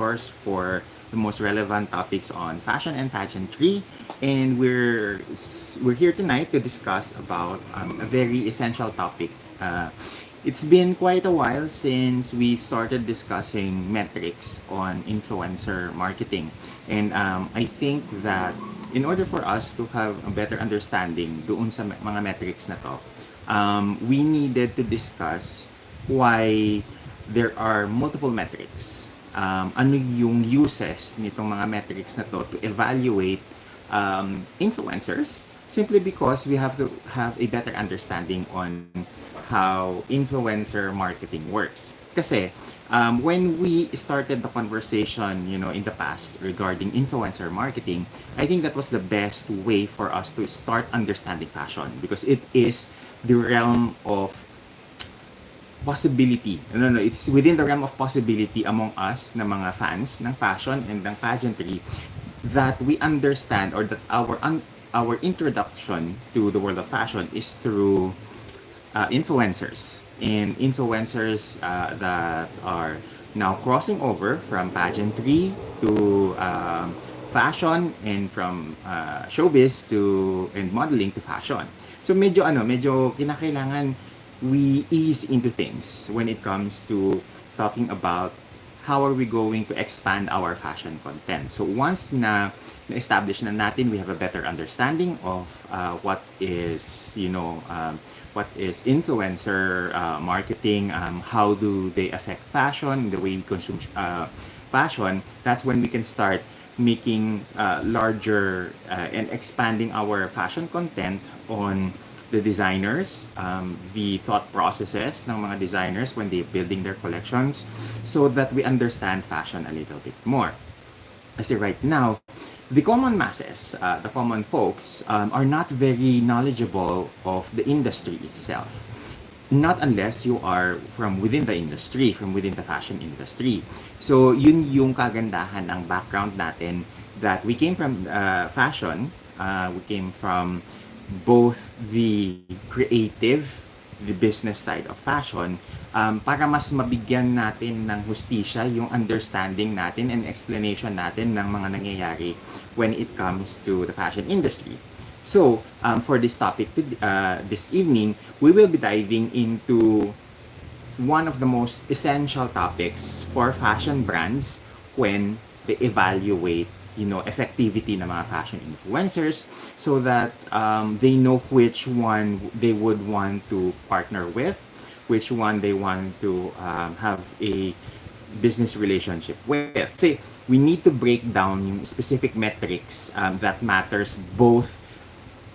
source for the most relevant topics on fashion and pageantry. And we're here tonight to discuss about a very essential topic. It's been quite a while since we started discussing metrics on influencer marketing. And I think that in order for us to have a better understanding doon sa mga metrics na to, we needed to discuss why there are multiple metrics. Ano yung uses nitong mga metrics na to evaluate influencers, simply because we have to have a better understanding on how influencer marketing works. Kasi when we started the conversation, in the past regarding influencer marketing, I think that was the best way for us to start understanding fashion, because it is the realm of possibility. No, it's within the realm of possibility among us na mga fans ng fashion and ng pageantry that we understand, or that our introduction to the world of fashion is through influencers. And influencers that are now crossing over from pageantry to fashion, and from showbiz to and modeling to fashion. So medyo kinakailangan we ease into things when it comes to talking about how are we going to expand our fashion content. So once na-establish na natin, we have a better understanding of what is influencer marketing, how do they affect fashion, the way we consume fashion. That's when we can start making larger and expanding our fashion content on the designers, the thought processes ng mga designers when they're building their collections, so that we understand fashion a little bit more. Kasi right now, the common masses, the common folks, are not very knowledgeable of the industry itself. Not unless you are from within the industry, from within the fashion industry. So, yun yung kagandahan ng background natin, that we came from fashion, we came from both the creative, the business side of fashion, para mas mabigyan natin ng hustisya yung understanding natin and explanation natin ng mga nangyayari when it comes to the fashion industry. So, for this topic this evening, we will be diving into one of the most essential topics for fashion brands when they evaluate effectivity ng mga fashion influencers, so that they know which one they would want to partner with, which one they want to have a business relationship with. Kasi we need to break down yung specific metrics that matters, both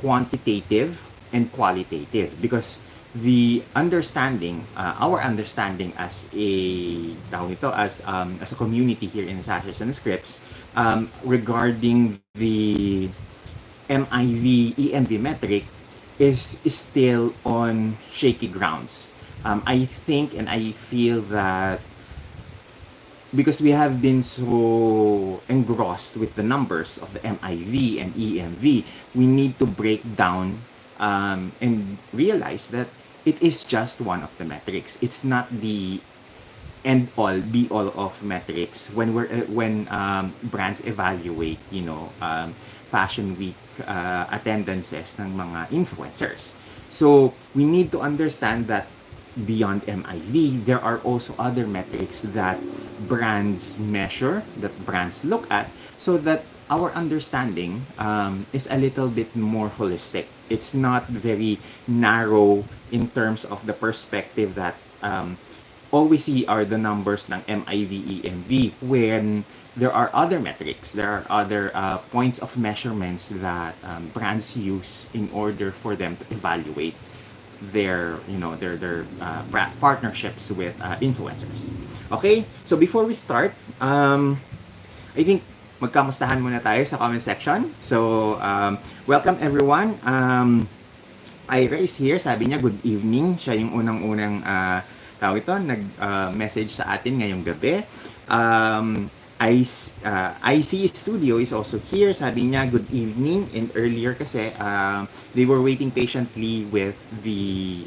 quantitative and qualitative, because the understanding, our understanding as a community here in Sashes&Scripts, regarding the MIV EMV metric is still on shaky grounds. I think and I feel that because we have been so engrossed with the numbers of the MIV and EMV, we need to break down and realize that it is just one of the metrics. It's not the end all be all of metrics when brands evaluate fashion week attendances ng mga influencers. So we need to understand that beyond MIV, there are also other metrics that brands measure, that brands look at, so that our understanding is a little bit more holistic. It's not very narrow in terms of the perspective that all we see are the numbers ng MIV, EMV, when there are other metrics, there are other points of measurements that brands use in order for them to evaluate their partnerships with influencers. Okay, so before we start, I think magkamustahan muna tayo sa comment section. So welcome everyone. Ira is here, sabi niya good evening. Siya yung unang-unang nag-message sa atin ngayong gabi. IC Studio is also here. Sabi niya, good evening. And earlier kasi, they were waiting patiently with the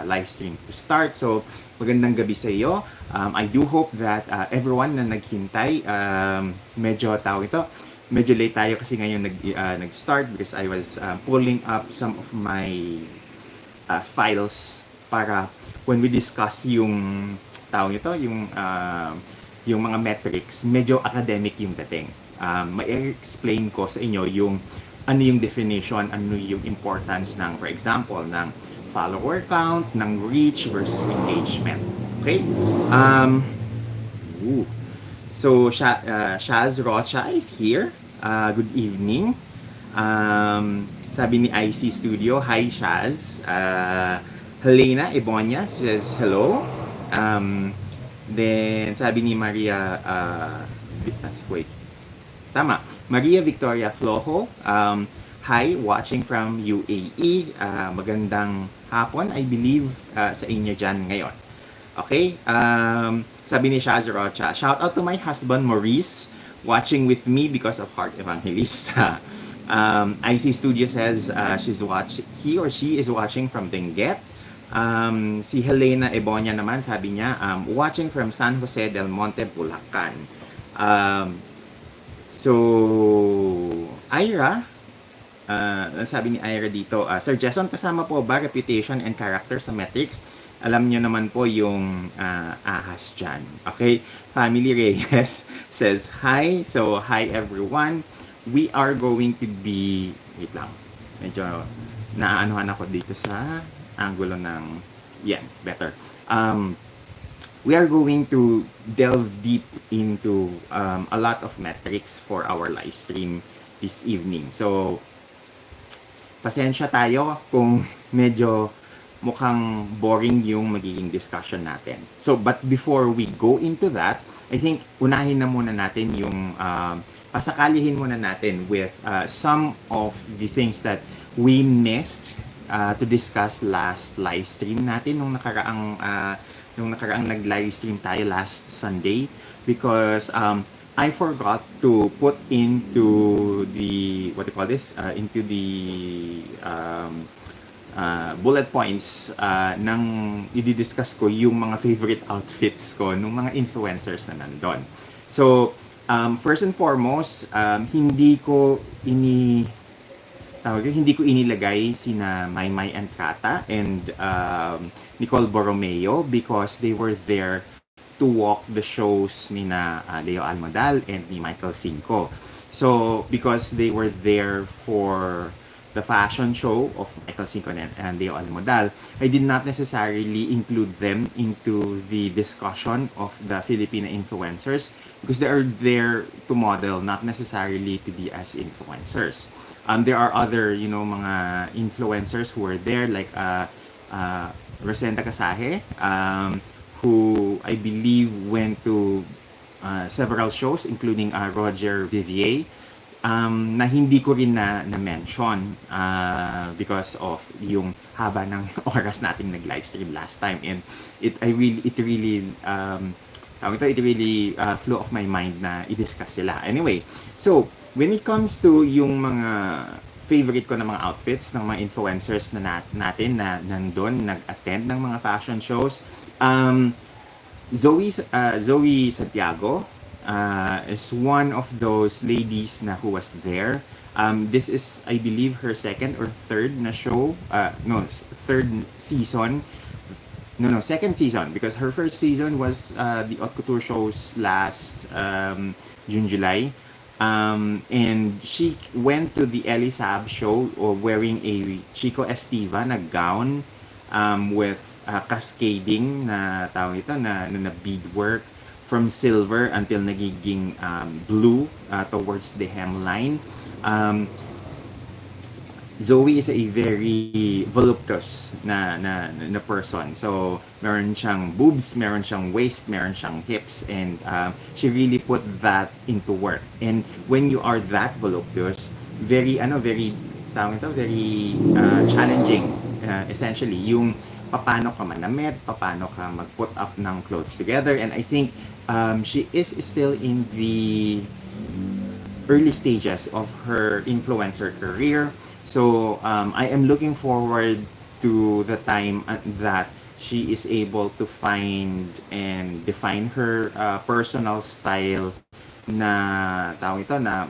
live stream to start. So, magandang gabi sa iyo. I do hope that everyone na naghintay, medyo tawag ito, medyo late tayo kasi ngayon nag-start because I was pulling up some of my files para when we discuss yung tawag ito, yung mga metrics, medyo academic yung dating. May explain ko sa inyo yung ano yung definition, ano yung importance ng, for example, ng follower count, ng reach versus engagement. Okay? Ooh. So, Shaz Rocha is here. Good evening. Sabi ni IC Studio, hi Shaz. Helena Ebonia says hello. Then, sabi ni Maria, wait, tama, Maria Victoria Flojo, hi, watching from UAE. Magandang hapon, I believe, sa inyo dyan ngayon. Okay, sabi ni Shaz Rocha, shout out to my husband Maurice, watching with me because of Heart Evangelista. IC Studio says he or she is watching from Benguet. Si Helena Ebonia naman, sabi niya, watching from San Jose del Monte, Bulacan. So, Ira, sabi ni Ira dito, Sir Jason, kasama po ba reputation and character sa metrics? Alam niyo naman po yung ahas dyan. Okay? Family Reyes says, hi. So, hi everyone. We are going to be, wait lang, medyo naaanuhan ako dito sa angulo ng, yeah, better. We are going to delve deep into a lot of metrics for our live stream this evening. So, pasensya tayo kung medyo mukhang boring yung magiging discussion natin. So, but before we go into that, I think unahin na muna natin yung, pasakalihin muna natin with some of the things that we missed to discuss last live stream natin nung nakaraang nag-live stream tayo last Sunday because I forgot to put into the into the bullet points ng i-discuss ko yung mga favorite outfits ko nung mga influencers na nandun. So, first and foremost, hindi ko inilagay sina Maymay and Kata and Nicole Borromeo because they were there to walk the shows ni na Leo Almadal and ni Michael Cinco. So, because they were there for the fashion show of Michael Cinco and Leo Almadal, I did not necessarily include them into the discussion of the Filipino influencers because they are there to model, not necessarily to be as influencers. There are other, mga influencers who are there, like Rosenda Casaje, who I believe went to several shows, including Roger Vivier, na hindi ko rin na-mention because of yung haba ng oras nating nag-live stream last time, and it really flew off my mind na i-discuss sila. Anyway, so when it comes to yung mga favorite ko na mga outfits ng mga influencers na natin na nandun, nag-attend ng mga fashion shows, Zoe Santiago is one of those ladies na who was there. This is, I believe, her second or third na show. Third season. Second season, because her first season was the Haute Couture shows last June, July. And she went to the Ellie Saab show wearing a Chico Estiva na gown with cascading na tawag ito na beadwork from silver until nagiging blue towards the hemline. Zoe is a very voluptuous na person. So, meron siyang boobs, meron siyang waist, meron siyang hips, and she really put that into work. And when you are that voluptuous, very challenging, essentially, yung paano ka manamit, paano ka mag-put up ng clothes together. And I think she is still in the early stages of her influencer career. So I am looking forward to the time that she is able to find and define her personal style na tawag ito na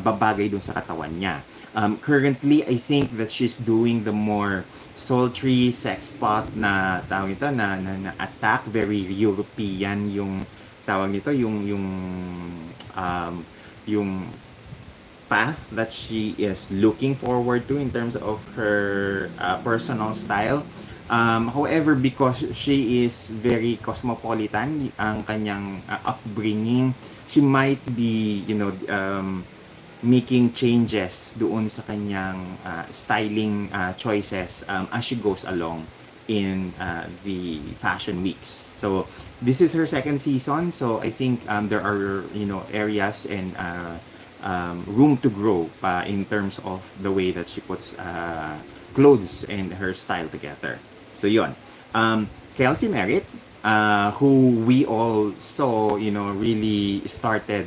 babagay dun sa katawan niya. Currently, I think that she's doing the more sultry sex pot na tawag ito na attack, very European yung tawag nito, um, yung path that she is looking forward to in terms of her personal style. However, because she is very cosmopolitan, ang kanyang upbringing, she might be, making changes doon sa kanyang styling choices as she goes along in the fashion weeks. So this is her second season. So I think there are areas and room to grow in terms of the way that she puts clothes and her style together. So yon. Kelsey Merritt, who we all saw, really started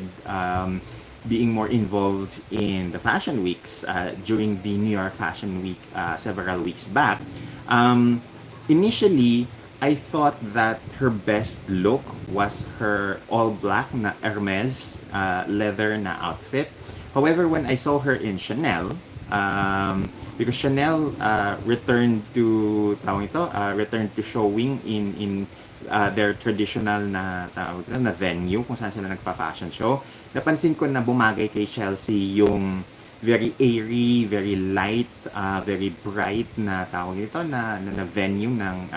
being more involved in the fashion weeks during the New York Fashion Week several weeks back. Initially, I thought that her best look was her all black na Hermes leather na outfit. However, when I saw her in Chanel, because Chanel returned to showing in their traditional na venue kung saan sila nagpa-fashion show. Napansin ko na bumagay kay Chelsea yung very airy, very light, very bright na tawag ito na venue ng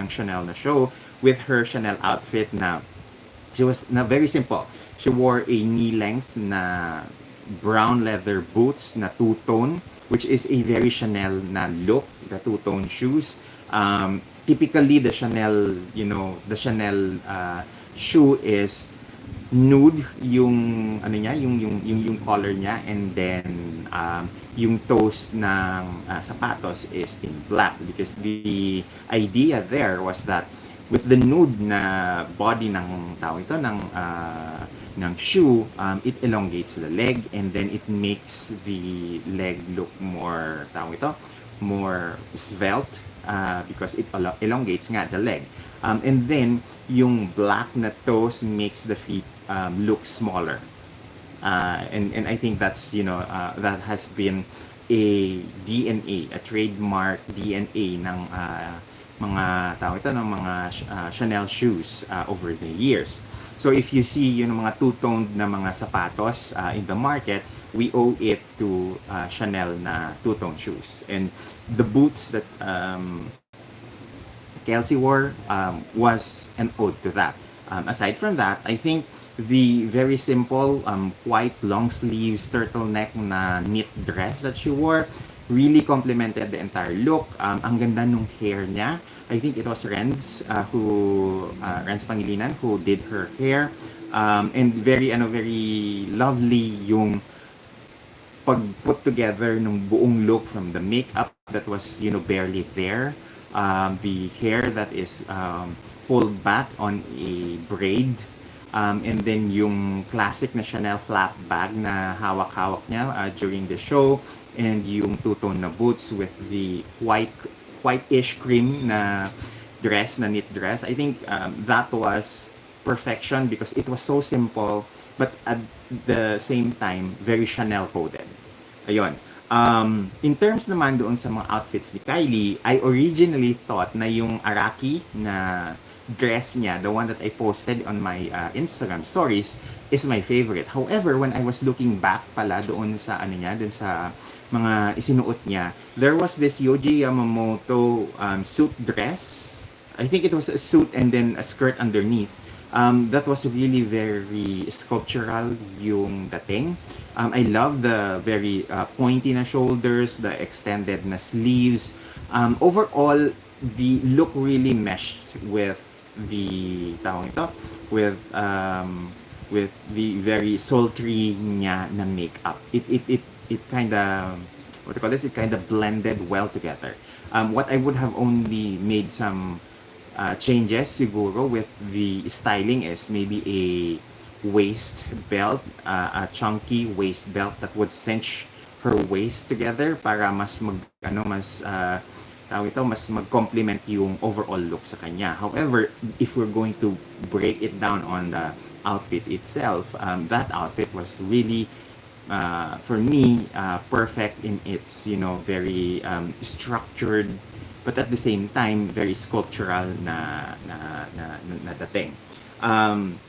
Chanel na show with her Chanel outfit na she was na very simple. She wore a knee-length na brown leather boots na two-tone, which is a very Chanel na look, the two-tone shoes. Typically the Chanel, the Chanel shoe is nude yung ano niya, yung color niya, and then yung toes ng sapatos is in black, because the idea there was that with the nude na body ng tao ito ng shoe, it elongates the leg, and then it makes the leg look more more svelte, because it elongates nga the leg. And then yung black na toes makes the feet look smaller. And I think that's that has been a DNA, a trademark DNA ng mga tao ito ng mga Chanel shoes over the years. So if you see mga two-toned na mga sapatos in the market, we owe it to Chanel na two-tone shoes. And the boots that Kelsey wore was an ode to that. Aside from that, I think the very simple white long sleeves turtleneck na knit dress that she wore really complemented the entire look. Ang ganda nung hair niya. I think it was Renz Pangilinan who did her hair. And very lovely yung pag-put together ng buong look, from the makeup that was barely there, the hair that is pulled back on a braid, and then yung classic na Chanel flap bag na hawak-hawak niya during the show, and yung two-tone na boots with the white-ish cream na dress, na knit dress. I think that was perfection, because it was so simple but at the same time very Chanel coded. Ayun. In terms naman doon sa mga outfits ni Kylie, I originally thought na yung Araki na dress niya, the one that I posted on my Instagram stories, is my favorite. However, when I was looking back pala doon sa doon sa mga isinuot niya, there was this Yohji Yamamoto suit dress. I think it was a suit and then a skirt underneath. That was really very sculptural yung dating. I love the very pointy na shoulders, the extended na sleeves. Overall, the look really meshed with the with the very sultry niya na makeup. It kind of it kind of blended well together. What I would have only made some changes siguro with the styling is maybe a waist belt, a chunky waist belt that would cinch her waist together para mas mas mag-complement yung overall look sa kanya. However, if we're going to break it down on the outfit itself, that outfit was really for me perfect in its very structured but at the same time very sculptural na dating. Um,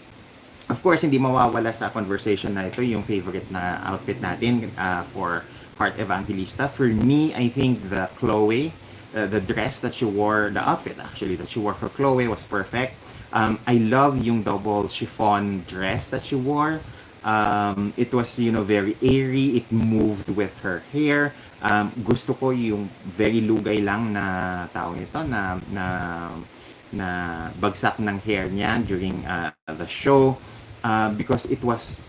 of course, hindi mawawala sa conversation na ito yung favorite na outfit natin for Heart Evangelista. For me, I think the Chloe, the dress that she wore, the outfit actually that she wore for Chloe was perfect. I love yung double chiffon dress that she wore. It was, very airy. It moved with her hair. Gusto ko yung very lugay lang na tawag ito na bagsak ng hair niya during the show because it was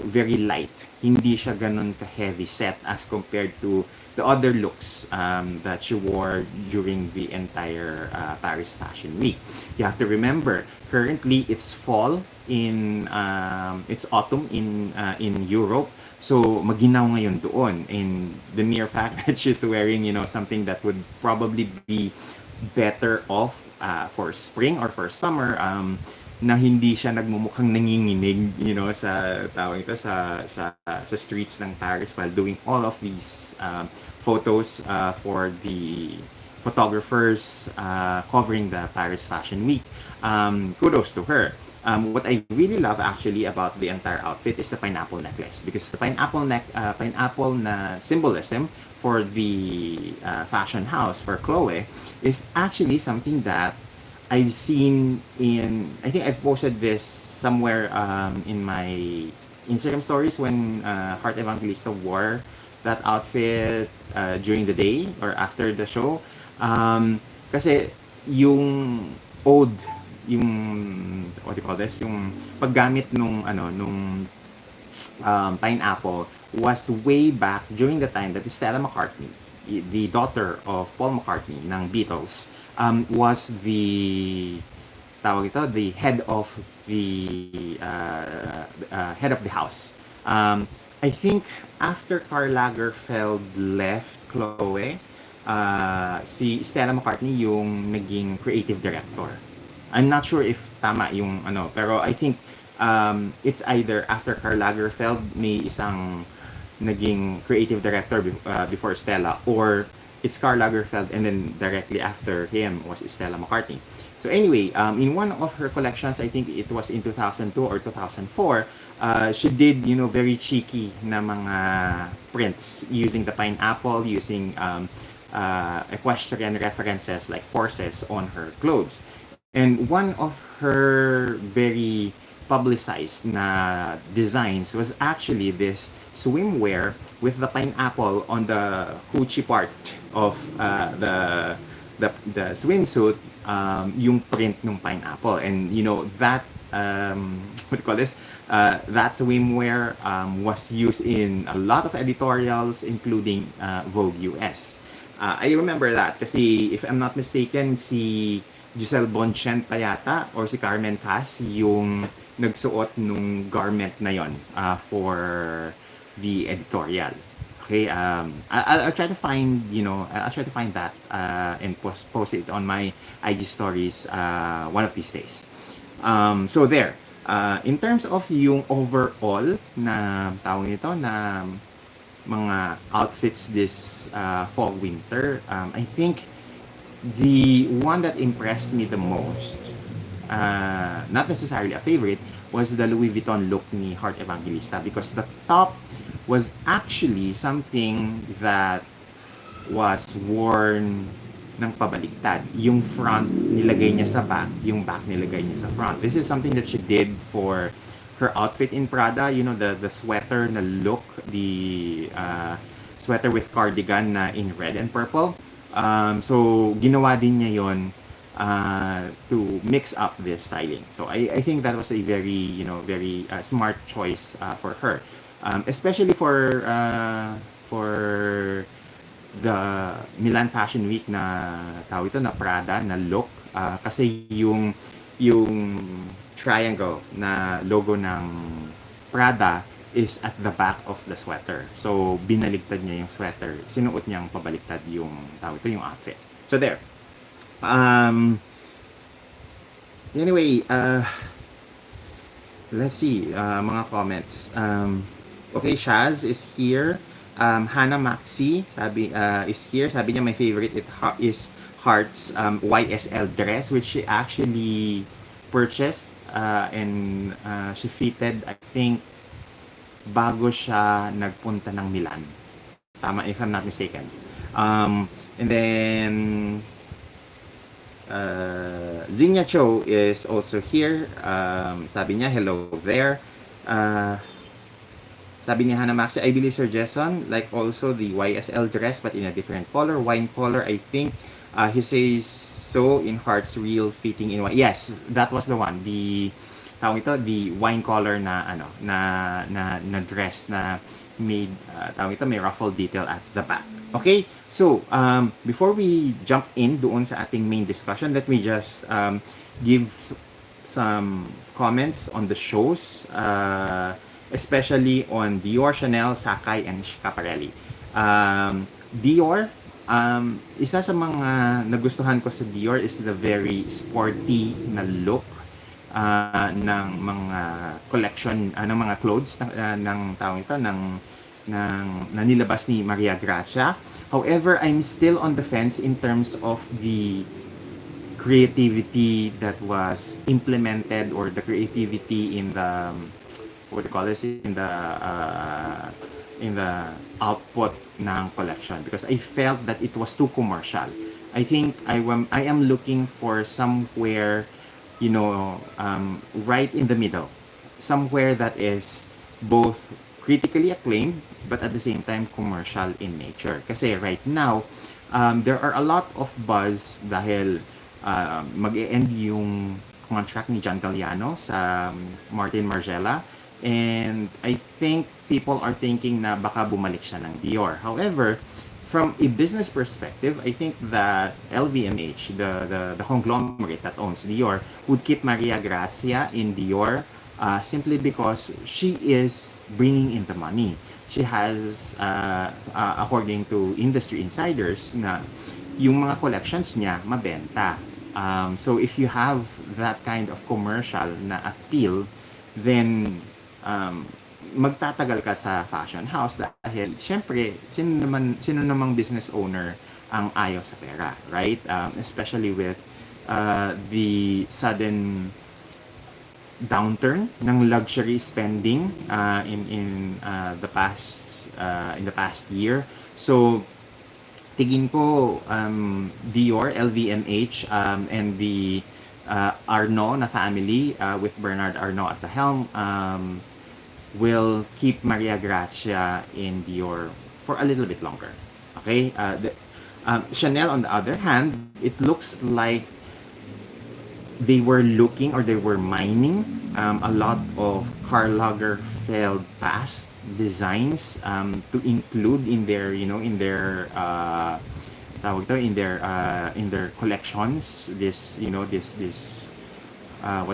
very light, hindi siya ganun ka heavy set as compared to the other looks that she wore during the entire Paris Fashion Week. You have to remember currently it's fall in it's autumn in Europe. So, maginaw ngayon doon. And the mere fact that she's wearing, something that would probably be better off for spring or for summer, na hindi siya nagmumukhang nanginginig, sa tawag ito sa streets ng Paris while doing all of these photos for the photographers covering the Paris Fashion Week. Kudos to her. What I really love actually about the entire outfit is the pineapple necklace because the pineapple na symbolism for the fashion house for Chloe is actually something that I've seen I think I've posted this somewhere in my Instagram stories when Heart Evangelista wore that outfit during the day or after the show. Kasi yung ode, yung what do you call this, yung paggamit nung pineapple was way back during the time that Stella McCartney, the daughter of Paul McCartney ng Beatles, was the tawag ito, the head of the house. I think after Karl Lagerfeld left Chloe, si Stella McCartney yung naging creative director. I'm not sure if tama yung pero I think it's either after Karl Lagerfeld may isang naging creative director before Stella, or it's Karl Lagerfeld and then directly after him was Stella McCartney. So anyway, in one of her collections, I think it was in 2002 or 2004, she did very cheeky na mga prints using the pineapple, using equestrian references like horses on her clothes. And one of her very publicized na designs was actually this swimwear with the pineapple on the hoochie part of the swimsuit, yung print ng pineapple. And that what do you call this? That swimwear was used in a lot of editorials, including Vogue US. I remember that kasi if I'm not mistaken, si Giselle Bonchen pa yata or si Carmen Cass yung nagsuot nung garment na yon for the editorial. Okay, I'll try to find that and post it on my IG stories one of these days. So there. In terms of yung overall na tawag nito na mga outfits this fall winter, I think the one that impressed me the most, not necessarily a favorite, was the Louis Vuitton look ni Heart Evangelista because the top was actually something that was worn ng pabaliktad. Yung front nilagay niya sa back, yung back nilagay niya sa front. This is something that she did for her outfit in Prada, the sweater na look, the sweater with cardigan na in red and purple. So ginawa din niya yon to mix up the styling. So I think that was a very very smart choice for her, especially for the Milan Fashion Week na tawag ito na Prada na look. Kasi yung triangle na logo ng Prada is at the back of the sweater. So, binaligtad niya yung sweater. Sinuot niyang pabaliktad yung tawag ito, yung outfit. So, there. Um, anyway, let's see, mga comments. Okay, Shaz is here. Hannah Maxi is here. Sabi niya, my favorite is Heart's YSL dress, which she actually purchased and she fitted, I think, bago siya nagpunta ng Milan. Tama, if I'm not mistaken. And then, Zinya Cho is also here. Sabi niya, hello there. Sabi ni Hannah Maxi, I believe Sir Jason, like also the YSL dress but in a different color, wine color, I think. He says so in Heart's Real fitting in wine. Yes, that was the one. Tawag ito, the wine color na na dress na made tawag ito, may ruffled detail at the back. Okay? So, before we jump in doon sa ating main discussion, let me just give some comments on the shows, especially on Dior, Chanel, Sacai, and Schiaparelli. Dior, isa sa mga nagustuhan ko sa Dior is the very sporty na look ng mga collection, ng mga clothes ng tawag ito, na nilabas ni Maria Grazia. However, I'm still on the fence in terms of the creativity that was implemented, or the creativity in the what do you call this, in the output ng collection, because I felt that it was too commercial. I think I am looking for somewhere, right in the middle, somewhere that is both critically acclaimed but at the same time commercial in nature. Kasi right now, there are a lot of buzz dahil mag-e-end yung contract ni John Galliano sa Martin Margiela, and I think people are thinking na baka bumalik siya ng Dior. However, from a business perspective, I think that LVMH, the conglomerate that owns Dior, would keep Maria Grazia in Dior simply because she is bringing in the money. She has, according to industry insiders, na yung mga collections niya mabenta. So if you have that kind of commercial na appeal, then magtatagal ka sa fashion house dahil syempre sino namang business owner ang ayaw sa pera, right? Especially with the sudden downturn ng luxury spending in the past year. So tingin ko Dior, LVMH, and the Arnault na family with Bernard Arnault at the helm will keep Maria Grazia in Dior for a little bit longer. Okay? Chanel, on the other hand, it looks like they were looking, or they were mining a lot of Karl Lagerfeld past designs to include in their, tawag to, in their collections, this what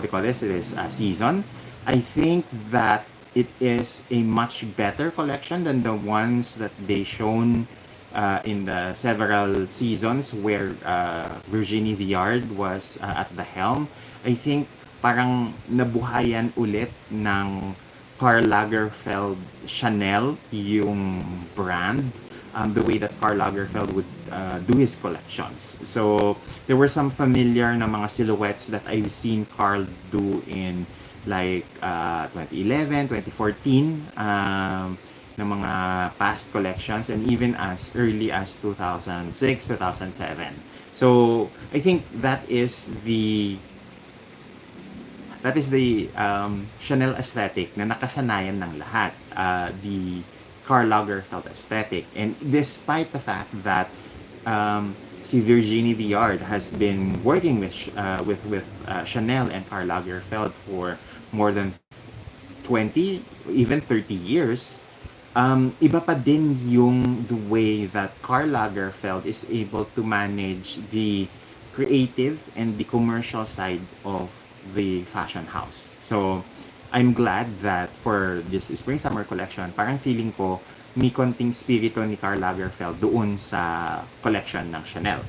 do you call this season. I think that it is a much better collection than the ones that they shown in the several seasons where Virginie Viard was at the helm. I think parang nabuhayan ulit ng Karl Lagerfeld Chanel yung brand, the way that Karl Lagerfeld would do his collections. So there were some familiar na mga silhouettes that I've seen Karl do in like 2011, 2014, ng mga past collections, and even as early as 2006, 2007. So I think that is the Chanel aesthetic na nakasanayan ng lahat, the Karl Lagerfeld aesthetic. And despite the fact that si Virginie Viard has been working with Chanel and Karl Lagerfeld for more than 20, even 30 years, iba pa din yung the way that Karl Lagerfeld is able to manage the creative and the commercial side of the fashion house. So, I'm glad that for this spring summer collection, parang feeling ko may konting spirito ni Karl Lagerfeld doon sa collection ng Chanel.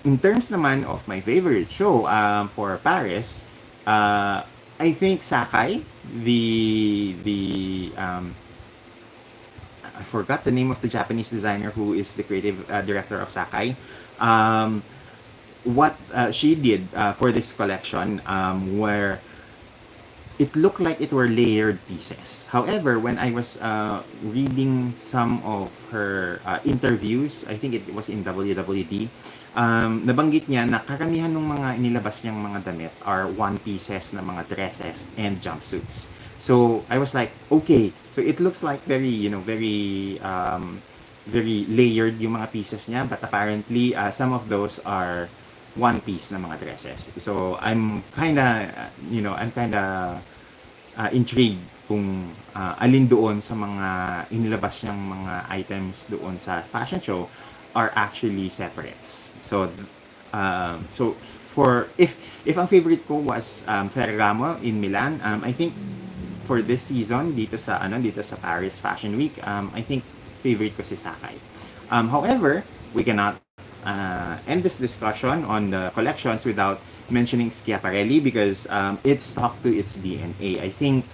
In terms naman of my favorite show for Paris, I think Sakai, the I forgot the name of the Japanese designer who is the creative director of Sakai. Um, what she did for this collection, where it looked like it were layered pieces. However, when I was reading some of her interviews, I think it was in WWD, nabanggit niya na karamihan ng mga inilabas niyang mga damit are one pieces na mga dresses and jumpsuits. So I was like, okay, so it looks like very, very layered yung mga pieces niya, but apparently some of those are one piece na mga dresses. So I'm kinda intrigued kung alin doon sa mga inilabas niyang mga items doon sa fashion show are actually separates. So for if ang favorite ko was Ferragamo in Milan, I think for this season dito sa Paris Fashion Week, I think favorite ko si Sakai. However, we cannot end this discussion on the collections without mentioning Schiaparelli because it stuck to its DNA. I think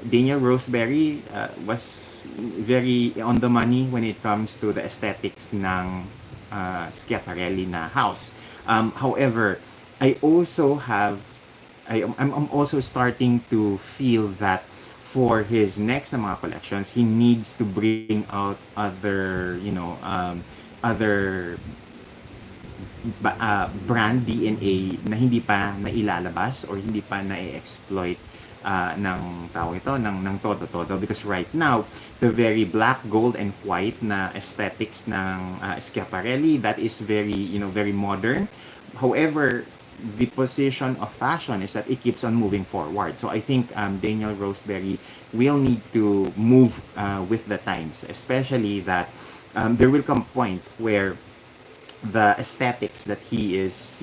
Daniel Roseberry was very on the money when it comes to the aesthetics ng Schiaparelli na house. However, I'm also starting to feel that for his next na mga collections, he needs to bring out other brand DNA na hindi pa nailalabas or hindi pa na-exploit ng todo-todo because right now the very black, gold and white na aesthetics ng Schiaparelli, that is very modern. However, the position of fashion is that it keeps on moving forward. So I think Daniel Roseberry will need to move with the times, especially that there will come a point where the aesthetics that he is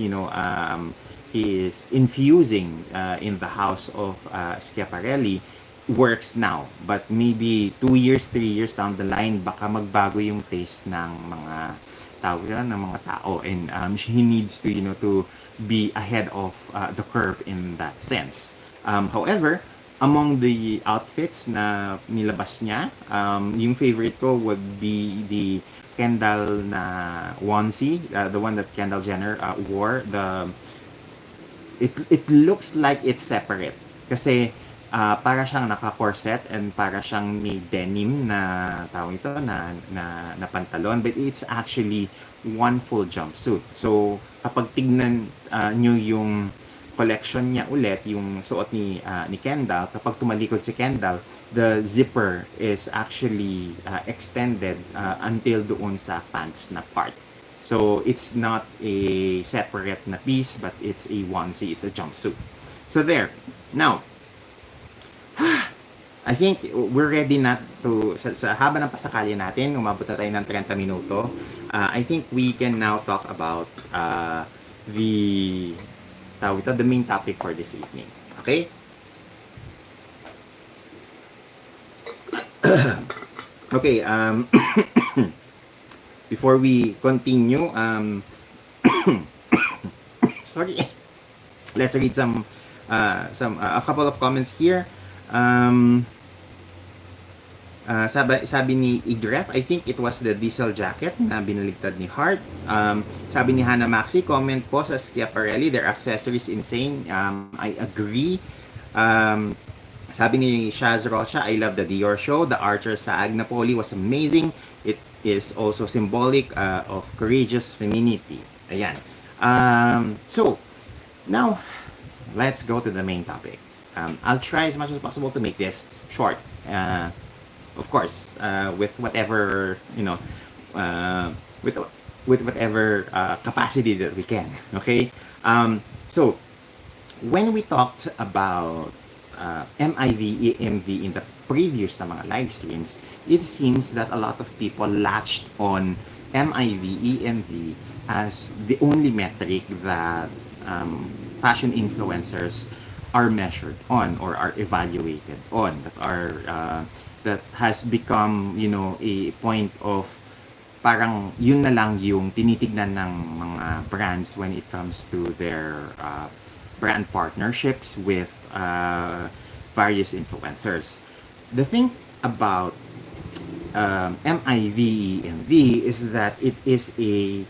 infusing in the house of Schiaparelli works now, but maybe 2 years, 3 years down the line, baka magbago yung taste ng mga tao, and he needs to be ahead of the curve in that sense. However, among the outfits na nilabas niya, yung favorite ko would be the Kendall na onesie, the one that Kendall Jenner wore. It looks like it's separate kasi para siyang naka-corset and para siyang may denim na tawag ito na pantalon, but it's actually one full jumpsuit. So kapag tignan nyo yung collection niya ulit, yung suot ni Kendall, kapag tumalikod si Kendall, the zipper is actually extended until doon sa pants na part. So it's not a separate na piece, but it's a onesie, it's a jumpsuit. So there. Now, I think we're ready na to, sa haba ng pasakali natin, umabot na tayo ng 30 minuto. I think we can now talk about the main topic for this evening. Okay? Okay, before we continue, sorry, let's read a couple of comments here. Sabi ni Igref, I think it was the diesel jacket na binaligtad ni Hart. Sabi ni Hannah Maxi, comment po sa Schiaparelli, their accessories insane. I agree. Sabi ni Shaz Rocha, I love the Dior show. The Archer sa Napoli was amazing. It is also symbolic of courageous femininity. Ayan. So, now, let's go to the main topic. I'll try as much as possible to make this short. Of course, with whatever with whatever capacity that we can. Okay. So when we talked about MIV, EMV in the previous mga live streams, it seems that a lot of people latched on MIV, as the only metric that fashion influencers are measured on or are evaluated on, that has become, a point of parang yun na lang yung tinitignan ng mga brands when it comes to their brand partnerships with various influencers. The thing about MIVEMV is that it is a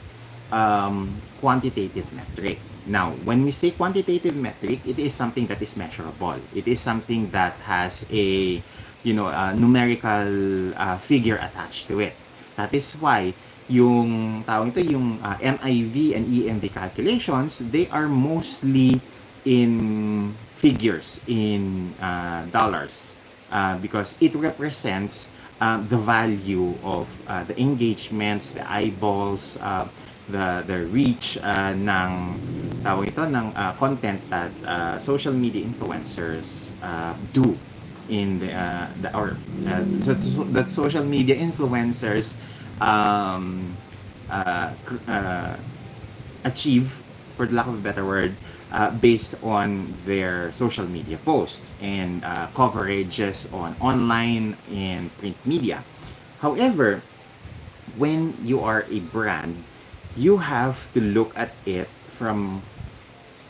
quantitative metric. Now, when we say quantitative metric, it is something that is measurable. It is something that has a numerical figure attached to it. That is why yung tawag ito, yung MIV and EMV calculations, they are mostly in figures, in dollars, because it represents the value of the engagements, the eyeballs, the reach ng tawag ito ng content that social media influencers do in the or that social media influencers um, achieve, for the lack of a better word, based on their social media posts and coverages on online and print media. However, when you are a brand, you have to look at it from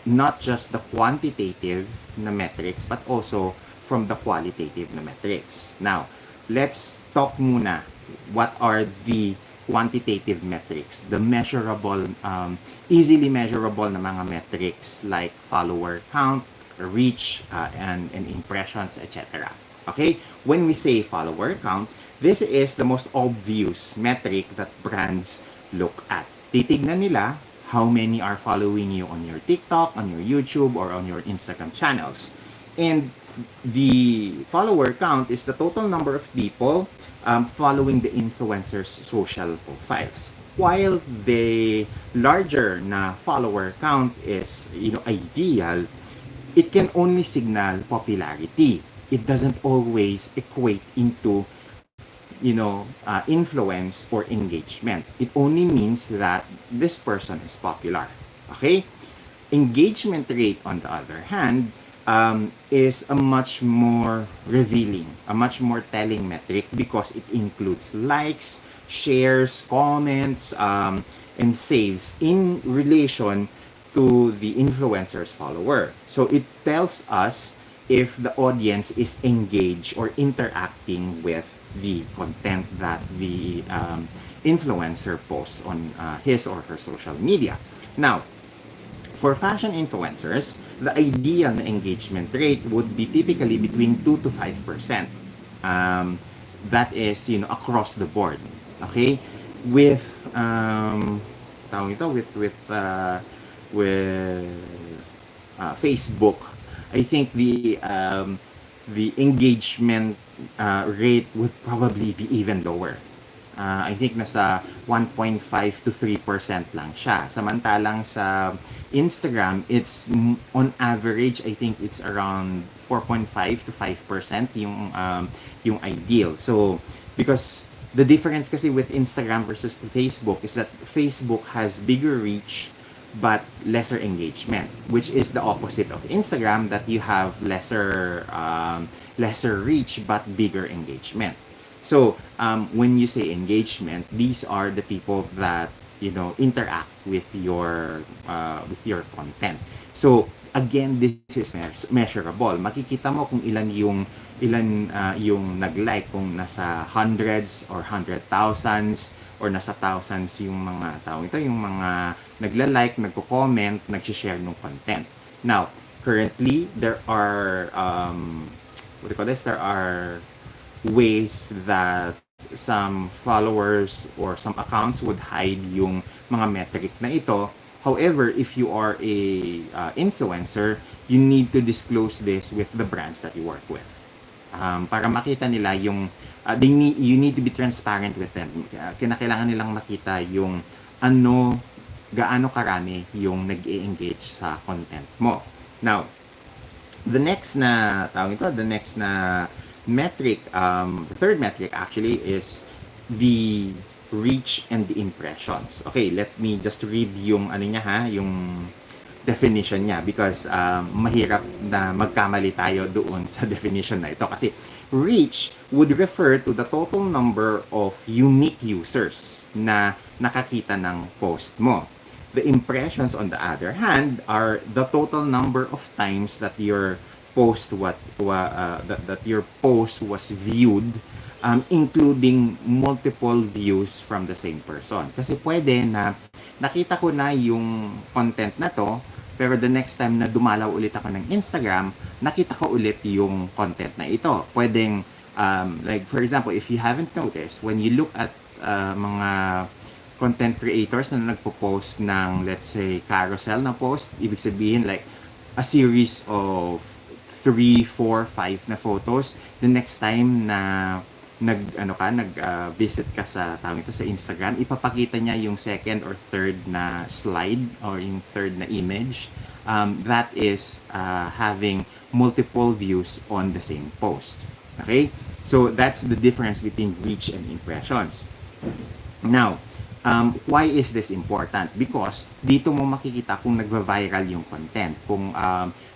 not just the quantitative na metrics but also from the qualitative na metrics. Now, let's talk muna what are the quantitative metrics, the measurable, easily measurable na mga metrics like follower count, reach, and impressions, etc. Okay? When we say follower count, this is the most obvious metric that brands look at. Titignan nila how many are following you on your TikTok, on your YouTube, or on your Instagram channels. And the follower count is the total number of people following the influencer's social profiles. While the larger na follower count is, ideal, it can only signal popularity. It doesn't always equate into, influence or engagement. It only means that this person is popular. Okay? Engagement rate, on the other hand, is a much more revealing, a much more telling metric because it includes likes, shares, comments, and saves in relation to the influencer's follower. So it tells us if the audience is engaged or interacting with the content that the influencer posts on his or her social media. Now, for fashion influencers, the ideal na engagement rate would be typically between 2 to 5%. That is, across the board. Okay? With tawag ito, with Facebook, I think the engagement rate would probably be even lower. I think nasa 1.5 to 3% lang siya. Samantalang sa Instagram, it's on average, I think it's around 4.5 to 5% yung ideal. So, because the difference kasi with Instagram versus Facebook is that Facebook has bigger reach but lesser engagement, which is the opposite of Instagram, that you have lesser reach but bigger engagement. So when you say engagement, these are the people that interact with your content. So again, this is measurable. Makikita mo kung ilan yung nag-like, kung nasa hundreds or hundred thousands or nasa thousands yung mga tao ito, yung mga nagla-like, nagko-comment, nag-share ng content. Now, currently there are there are ways that some followers or some accounts would hide yung mga metric na ito. However, if you are a influencer, you need to disclose this with the brands that you work with. Para makita nila yung you need to be transparent with them. Kinakailangan nilang makita yung gaano karami yung nag-e-engage sa content mo. Now, the next na metric, the third metric actually is the reach, and the impressions. Okay, let me just read yung ano niya ha, yung definition niya because mahirap na magkamali tayo doon sa definition na ito kasi reach would refer to the total number of unique users na nakakita ng post mo. The impressions, on the other hand, are the total number of times that your that your post was viewed, including multiple views from the same person. Kasi pwede na nakita ko na yung content na to, pero the next time na dumalaw ulit ako ng Instagram, nakita ko ulit yung content na ito. Pwedeng, like for example, if you haven't noticed, when you look at mga content creators na nagpo-post ng, let's say, carousel na post, ibig sabihin like a series of 3, 4, 5 na photos, the next time na visit ka sa tawag ito sa Instagram, ipapakita niya yung second or third na slide or yung third na image that is having multiple views on the same post. Okay? So that's the difference between reach and impressions. Now, why is this important? Because dito mo makikita kung nagva-viral yung content. Kung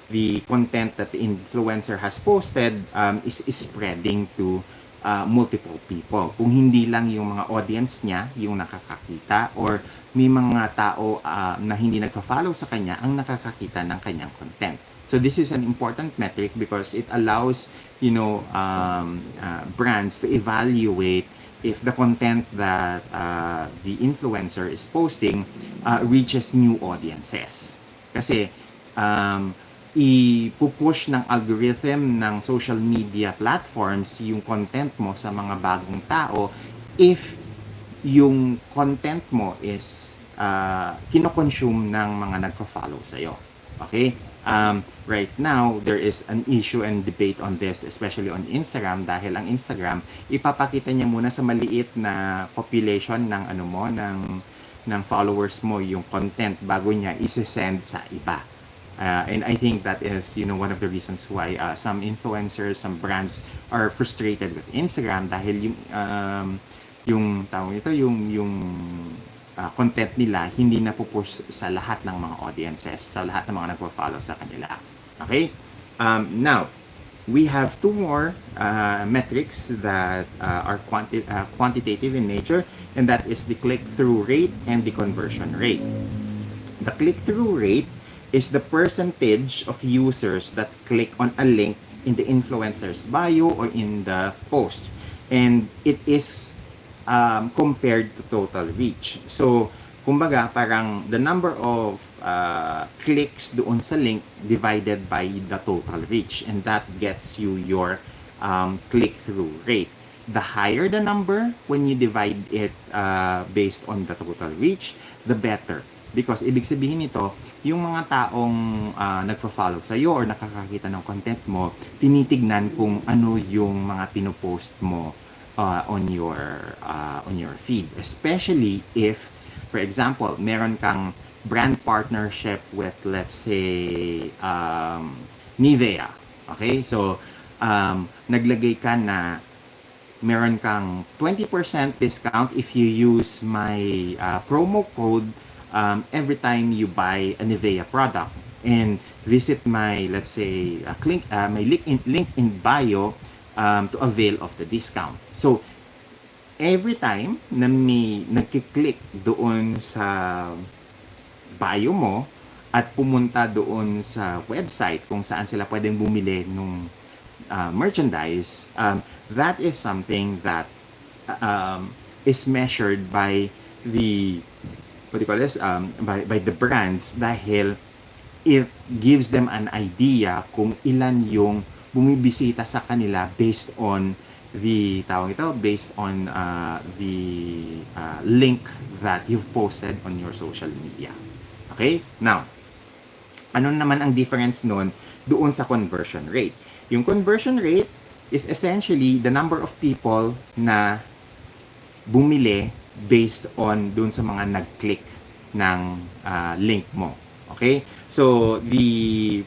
the content that the influencer has posted is spreading to multiple people. Kung hindi lang yung mga audience niya yung nakakakita or may mga tao na hindi nagfa-follow sa kanya ang nakakakita ng kanyang content. So this is an important metric because it allows, brands to evaluate if the content that the influencer is posting reaches new audiences. Kasi ipupush ng algorithm ng social media platforms yung content mo sa mga bagong tao if yung content mo is kinoconsume ng mga nagfa-follow sa'yo. Okay? Right now, there is an issue and debate on this, especially on Instagram, dahil ang Instagram, ipapakita niya muna sa maliit na population ng ng followers mo yung content bago niya isi-send sa iba. And I think that is, one of the reasons why some influencers, some brands are frustrated with Instagram dahil yung tawag ito, yung content nila hindi na pupush sa lahat ng mga audiences, sa lahat ng mga nagpo-follow sa kanila. Okay? Now, we have two more metrics that are quantitative in nature, and that is the click-through rate and the conversion rate. The click-through rate is the percentage of users that click on a link in the influencer's bio or in the post. And it is compared to total reach. So, kumbaga, parang the number of clicks doon sa link divided by the total reach. And that gets you your click-through rate. The higher the number, when you divide it based on the total reach, the better. Because ibig sabihin nito, yung mga taong nagfo-follow sa iyo or nakakakita ng content mo, tinitignan kung ano yung mga pinopost mo on your feed. Especially if, for example, meron kang brand partnership with, let's say, Nivea. Okay? So, naglagay ka na meron kang 20% discount if you use my promo code every time you buy a Nivea product and visit my, let's say, my link in bio to avail of the discount. So, every time na may nagkiklik doon sa bio mo at pumunta doon sa website kung saan sila pwedeng bumili ng merchandise, that is something that is measured by the by the brands dahil it gives them an idea kung ilan yung bumibisita sa kanila based on the link that you've posted on your social media. Okay? Now, ano naman ang difference nun doon sa conversion rate? Yung conversion rate is essentially the number of people na bumili based on dun sa mga nag-click ng link mo. Okay? So the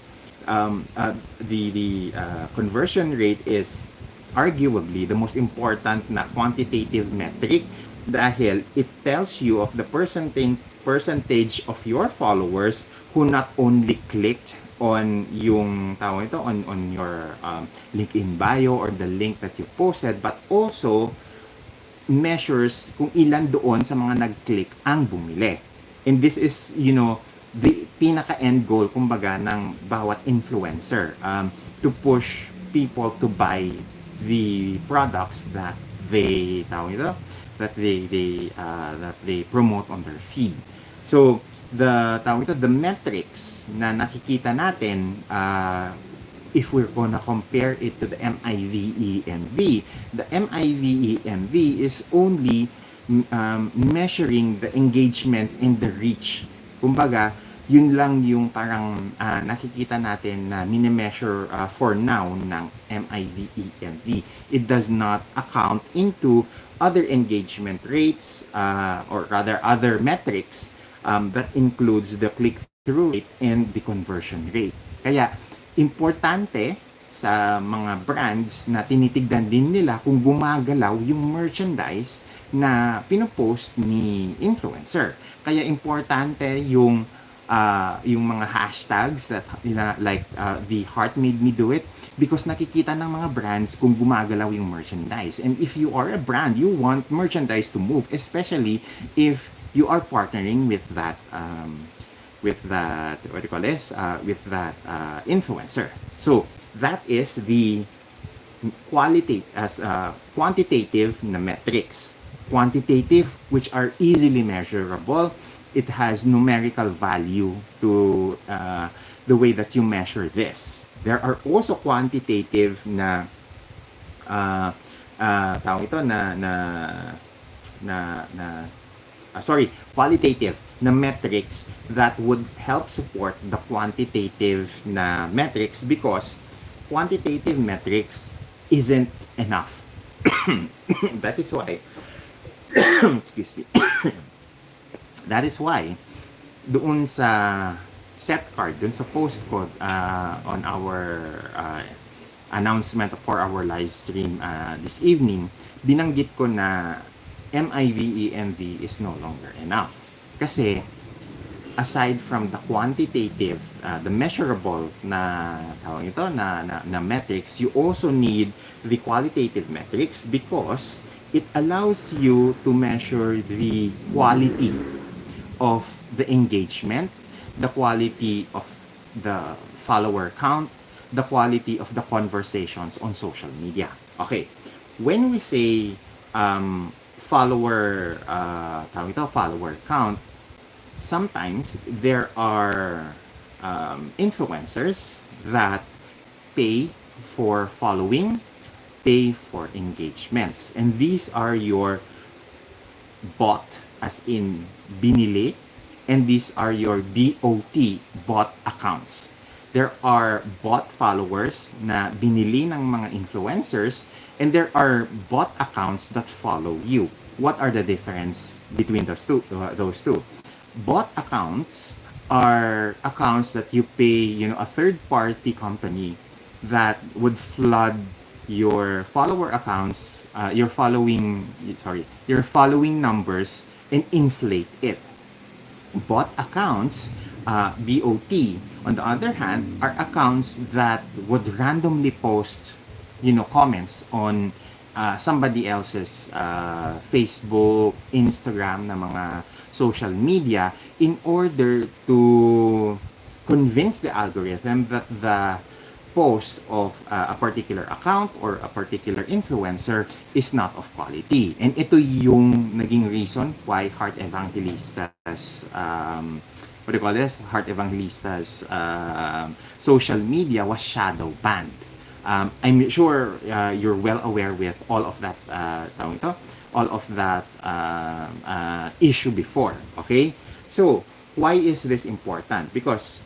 conversion rate is arguably the most important na quantitative metric dahil it tells you of the percentage of your followers who not only clicked on yung tawag ito on your LinkedIn bio or the link that you posted, but also measures kung ilan doon sa mga nag-click ang bumili. And this is, the pinaka-end goal, kumbaga, ng bawat influencer, to push people to buy the products that they, tawag ito, that they promote on their feed. So, the metrics na nakikita natin, if we're gonna compare it to the MIVEMV, the MIVEMV is only measuring the engagement and the reach. Kumbaga, yun lang yung parang nakikita natin na mini-measure for now ng MIVEMV. It does not account into other engagement rates or rather other metrics that includes the click-through rate and the conversion rate. Kaya, importante sa mga brands na tinitignan din nila kung gumagalaw yung merchandise na pinopost ni influencer. Kaya importante yung mga hashtags that like the heart made me do it, because nakikita ng mga brands kung gumagalaw yung merchandise. And if you are a brand, you want merchandise to move, especially if you are partnering with that influencer. So that is the quantitative na metrics. Quantitative, which are easily measurable. It has numerical value to the way that you measure this. There are also quantitative na qualitative na metrics that would help support the quantitative na metrics, because quantitative metrics isn't enough. That is why excuse me. That is why doon sa set card, doon sa post ko on our announcement for our live stream this evening, binanggit ko na MIVEMV is no longer enough. Kasi aside from the quantitative, the measurable na tawag ito na metrics, you also need the qualitative metrics, because it allows you to measure the quality of the engagement, the quality of the follower count, the quality of the conversations on social media. Okay, when we say follower count, sometimes there are influencers that pay for following, pay for engagements, and these are your bot, as in binili, and these are your BOT, bot accounts. There are bot followers na binili ng mga influencers, and there are bot accounts that follow you. What are the difference between those two? Bot accounts are accounts that you pay, a third-party company that would flood your follower accounts, your following numbers, and inflate it. Bot accounts, BOT, on the other hand, are accounts that would randomly post, comments on somebody else's Facebook, Instagram, na mga social media, in order to convince the algorithm that the post of a particular account or a particular influencer is not of quality. And ito yung naging reason why Heart Evangelistas social media was shadow banned. I'm sure you're well aware with all of that issue before. Okay, so why is this important? Because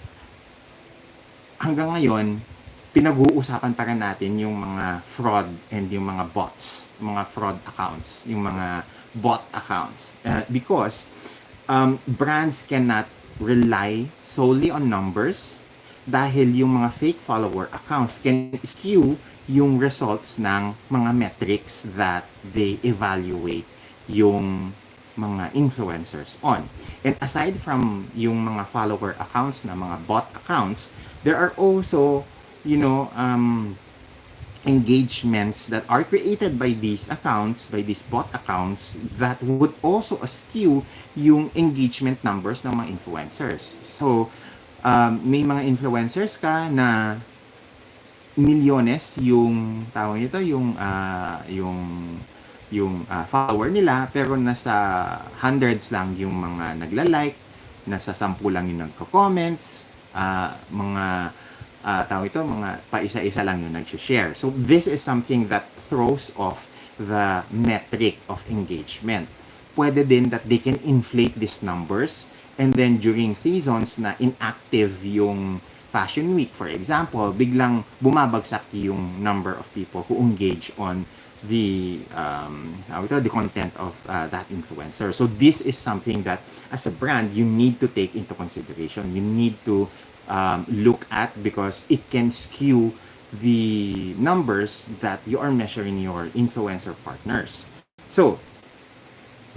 hanggang ngayon, pinag-uusapan pa rin natin yung mga fraud and yung mga bots, mga fraud accounts, yung mga bot accounts. Because brands cannot rely solely on numbers, dahil yung mga fake follower accounts can skew yung results ng mga metrics that they evaluate yung mga influencers on. And aside from yung mga follower accounts na mga bot accounts, there are also, you know, engagements that are created by these accounts, by these bot accounts, that would also skew yung engagement numbers ng mga influencers. So, may mga influencers ka na milyones yung tawag nito, yung follower nila, pero nasa hundreds lang yung mga nagla-like, nasa 10 lang yung nagko-comments, mga tawag ito, mga paisa-isa lang yung nag-share. So this is something that throws off the metric of engagement. Pwede din that they can inflate these numbers, and then during seasons na inactive yung Fashion Week, for example, biglang bumabagsak yung number of people who engage on the content of that influencer. So this is something that as a brand you need to take into consideration. You need to look at, because it can skew the numbers that you are measuring your influencer partners. So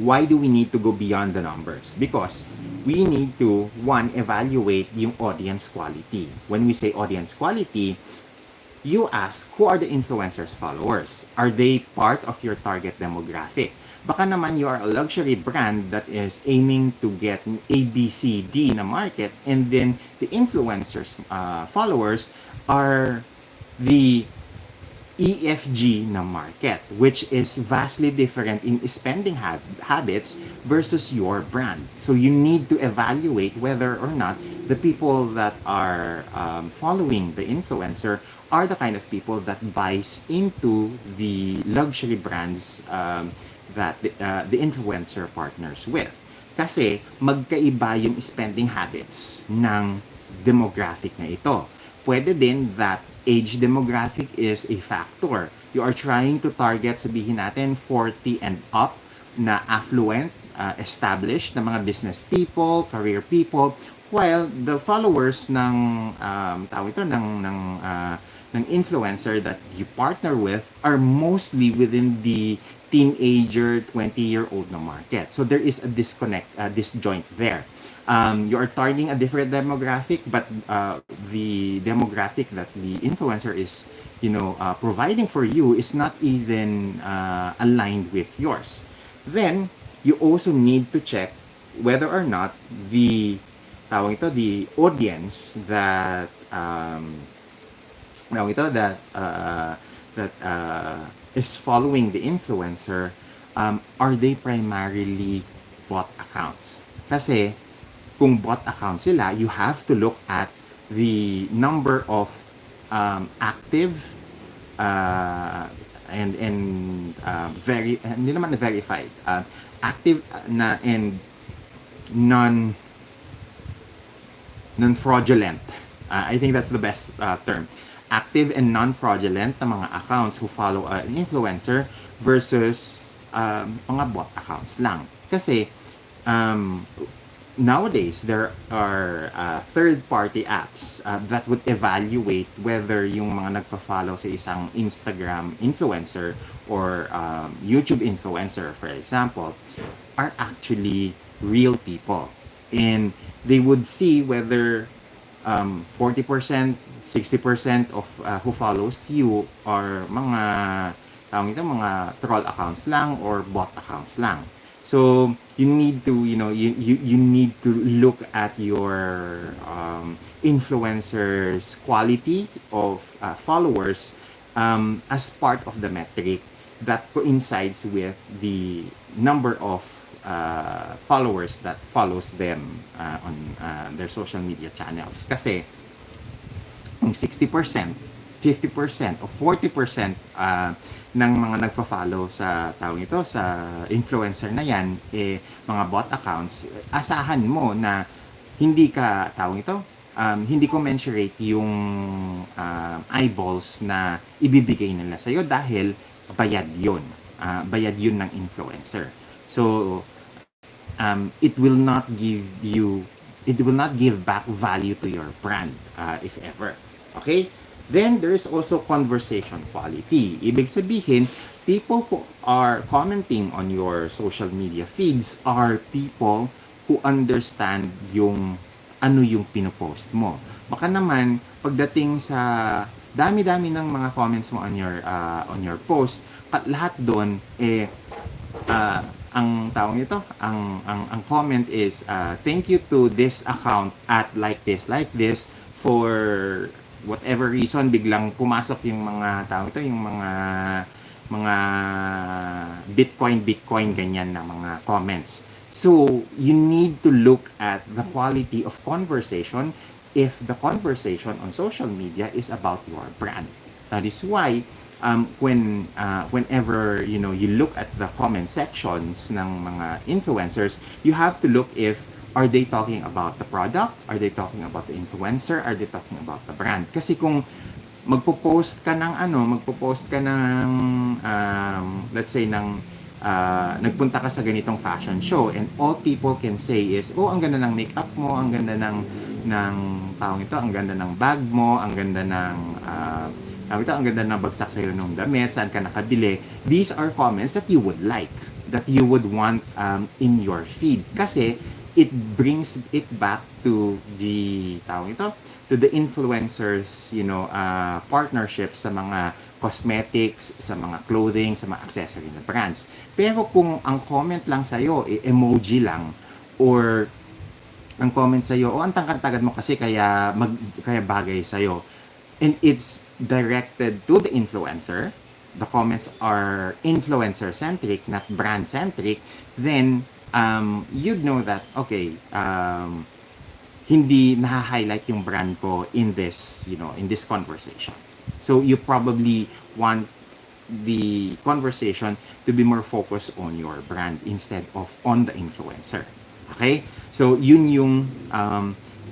why do we need to go beyond the numbers? Because we need to, one, evaluate yung audience quality. When we say audience quality, you ask, who are the influencers' followers? Are they part of your target demographic? Baka naman you are a luxury brand that is aiming to get A, B, C, D na market, and then the influencers' followers are the EFG na market, which is vastly different in spending habits versus your brand. So you need to evaluate whether or not the people that are following the influencer are the kind of people that buys into the luxury brands that the influencer partners with. Kasi magkaiba yung spending habits ng demographic na ito. Pwede din that age demographic is a factor. You are trying to target, sabihin natin, 40 and up na affluent, established na mga business people, career people, while the followers ng ng influencer that you partner with are mostly within the teenager, 20-year-old na market. So there is a disjoint there. You are targeting a different demographic, but the demographic that the influencer is, providing for you is not even aligned with yours. Then you also need to check whether or not the audience that is following the influencer, are they primarily bot accounts? Kasi kung bot accounts sila, you have to look at the number of active and hindi naman na verified, active na and non-fraudulent. I think that's the best term. Active and non-fraudulent na mga accounts who follow an influencer versus mga bot accounts lang. Kasi nowadays there are third-party apps that would evaluate whether yung mga nagpa-follow sa isang Instagram influencer or YouTube influencer, for example, are actually real people. And they would see whether 40%, 60% of who follows you are mga troll accounts lang or bot accounts lang. So you need to you need to look at your influencers quality of followers as part of the metric that coincides with the number of followers that follows them on their social media channels. Kasi kung 60%, 50% o 40% ng mga nagfa-follow sa sa influencer na yan, mga bot accounts, asahan mo na hindi ka hindi commensurate yung eyeballs na ibibigay nila sa'yo dahil bayad yun. Bayad yun ng influencer. So it will not give back value to your brand, if ever. Okay? Then there is also conversation quality. Ibig sabihin, people who are commenting on your social media feeds are people who understand yung ano yung pinopost mo. Baka naman pagdating sa dami-dami ng mga comments mo on your post, lahat doon eh uh, ang tawag nito, ang comment is thank you to this account at like this for whatever reason biglang pumasok yung mga tawag ito, yung mga Bitcoin ganyan na mga comments. So, you need to look at the quality of conversation if the conversation on social media is about your brand. That is why whenever you look at the comment sections ng mga influencers, you have to look if are they talking about the product, are they talking about the influencer, are they talking about the brand. Kasi kung magpo-post ka ng let's say nagpunta ka sa ganitong fashion show and all people can say is, oh, ang ganda ng makeup mo, ang ganda ng tawag ito, ang ganda ng bag mo, ang ganda ng ang ganda ng bagsak sa'yo ng damit, saan ka nakabili. These are comments that you would like, that you would want in your feed. Kasi it brings it back to the tawag ito, to the influencers, partnerships sa mga cosmetics, sa mga clothing, sa mga accessory na brands. Pero kung ang comment lang sa'yo, emoji lang, or ang comment sa'yo, ang tangkad-tagad mo kasi kaya bagay sa'yo, and it's directed to the influencer, the comments are influencer-centric, not brand-centric, then you'd know that, okay, hindi na-highlight yung brand ko in this conversation. So you probably want the conversation to be more focused on your brand instead of on the influencer. Okay? So yun yung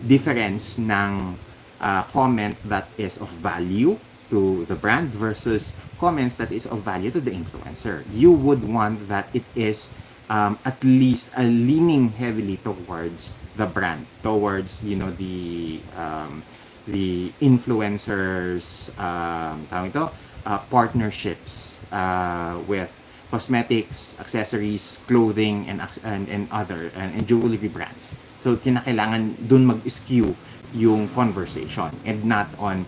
difference ng comment that is of value to the brand versus comments that is of value to the influencer. You would want that it is at least leaning heavily towards the brand, towards the influencers partnerships with cosmetics, accessories, clothing, and other and jewelry brands. So kinakailangan dun mag-skew yung conversation and not on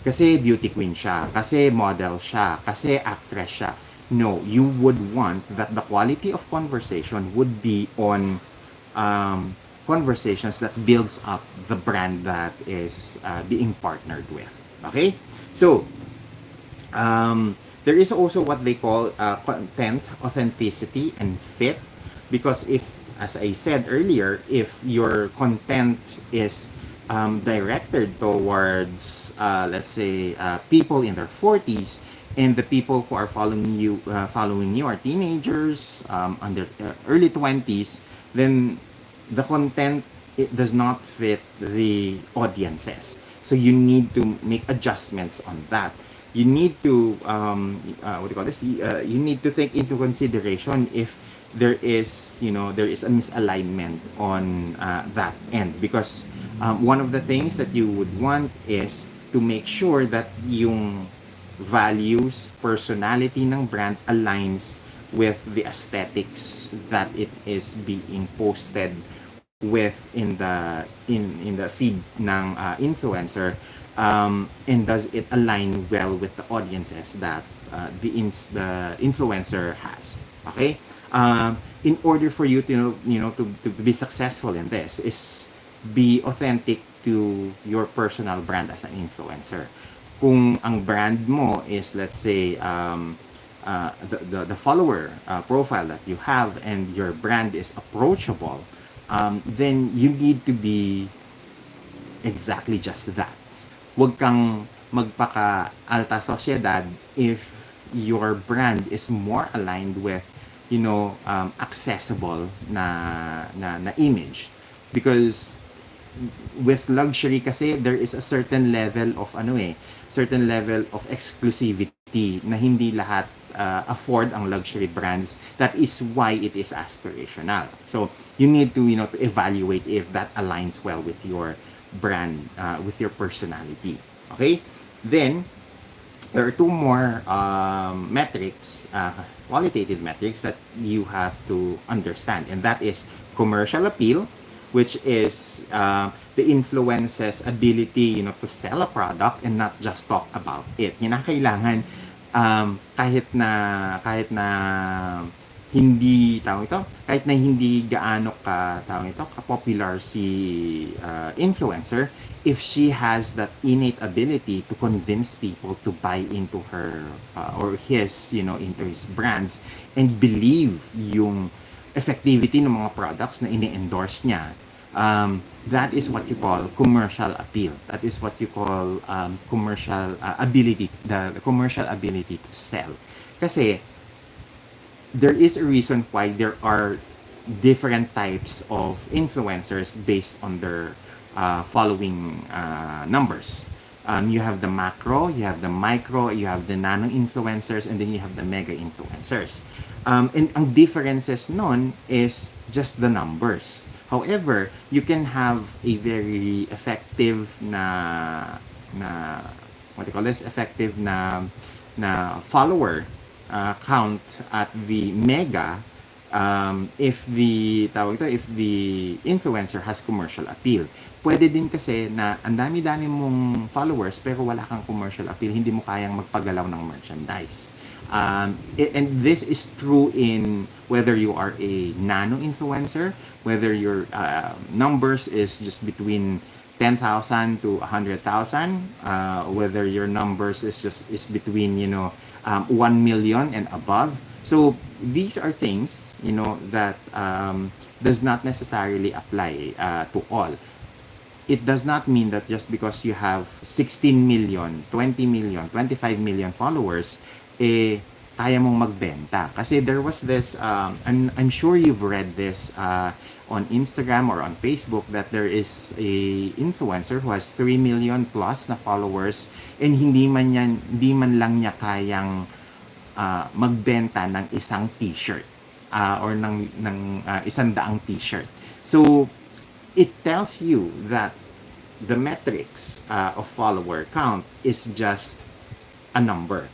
kasi beauty queen siya, kasi model siya, kasi actress siya. No, you would want that the quality of conversation would be on conversations that builds up the brand that is being partnered with. Okay? So, there is also what they call content, authenticity, and fit. Because if, as I said earlier, if your content is directed towards, let's say, people in their 40s, and the people who are following you are teenagers under early 20s, then the content, it does not fit the audiences. So you need to make adjustments on that. You need to what do you call this? You need to take into consideration if there is a misalignment on that end, because one of the things that you would want is to make sure that yung values, personality ng brand aligns with the aesthetics that it is being posted with in the feed ng influencer, and does it align well with the audiences that the influencer has. Okay, in order for you to be successful in this is be authentic to your personal brand as an influencer. Kung ang brand mo is, let's say, the follower profile that you have and your brand is approachable, then you need to be exactly just that. Huwag kang magpaka-alta sociedad if your brand is more aligned with accessible na image. Because with luxury kasi there is a certain level of exclusivity na hindi lahat afford ang luxury brands. That is why it is aspirational. So you need to to evaluate if that aligns well with your brand, with your personality. Okay? Then there are two more metrics, qualitative metrics that you have to understand, and that is commercial appeal, which is the influencer's ability, to sell a product and not just talk about it. Yun ang kailangan, kahit na hindi tawag ito, kahit na hindi gaano ka tawag ito, ka-popular si influencer, if she has that innate ability to convince people to buy into her or his, into his brands and believe yung effectivity ng mga products na ini-endorse niya, that is what you call commercial appeal. That is what you call commercial ability, the commercial ability to sell. Kasi there is a reason why there are different types of influencers based on their following numbers. You have the macro, you have the micro, you have the nano influencers, and then you have the mega influencers. And ang differences nun is just the numbers. However, you can have a very effective what do you call this? Effective na follower count at the mega if the influencer has commercial appeal. Pwede din kasi na ang dami-dami mong followers pero wala kang commercial appeal, hindi mo kayang magpagalaw ng merchandise. And this is true in whether you are a nano influencer, whether your numbers is just between 10,000 to 100,000, whether your numbers is between 1 million and above. So these are things that does not necessarily apply to all. It does not mean that just because you have 16 million, 20 million, 25 million followers, kaya mong magbenta. Kasi there was this, I'm sure you've read this on Instagram or on Facebook, that there is a influencer who has 3 million plus na followers and hindi man lang niya kayang magbenta ng isang t-shirt or ng 100 t-shirt. So it tells you that the metrics of follower count is just a number.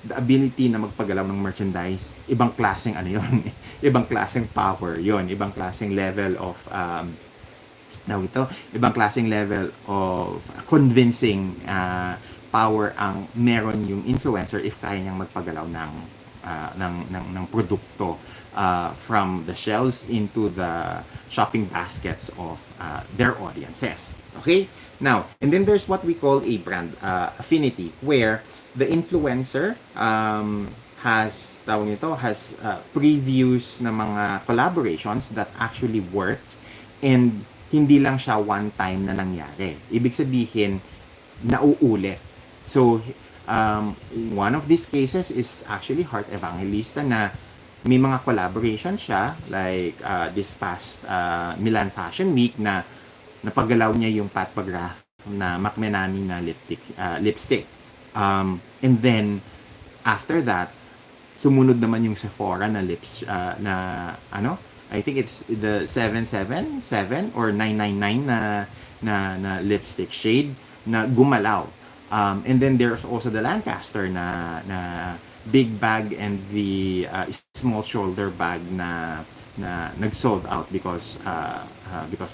The ability na magpagalaw ng merchandise, ibang klaseng yun, ibang klaseng power yon, ibang klaseng level of ibang klaseng level of convincing power ang meron yung influencer if kaya niyang magpagalaw ng produkto from the shelves into the shopping baskets of their audiences. Okay? Now, and then there's what we call a brand affinity, where the influencer has previous na mga collaborations that actually worked and hindi lang siya one time na nangyari. Ibig sabihin, nauulit. So, one of these cases is actually Heart Evangelista na may mga collaboration siya, like this past Milan Fashion Week na napagalaw niya yung Pat McGrath na Macmenani na lipstick. And then, after that, sumunod naman yung Sephora na lips, I think it's the 777 or 999 na lipstick shade na gumalaw. And then there's also the Lancaster na big bag and the small shoulder bag na nag-sold out because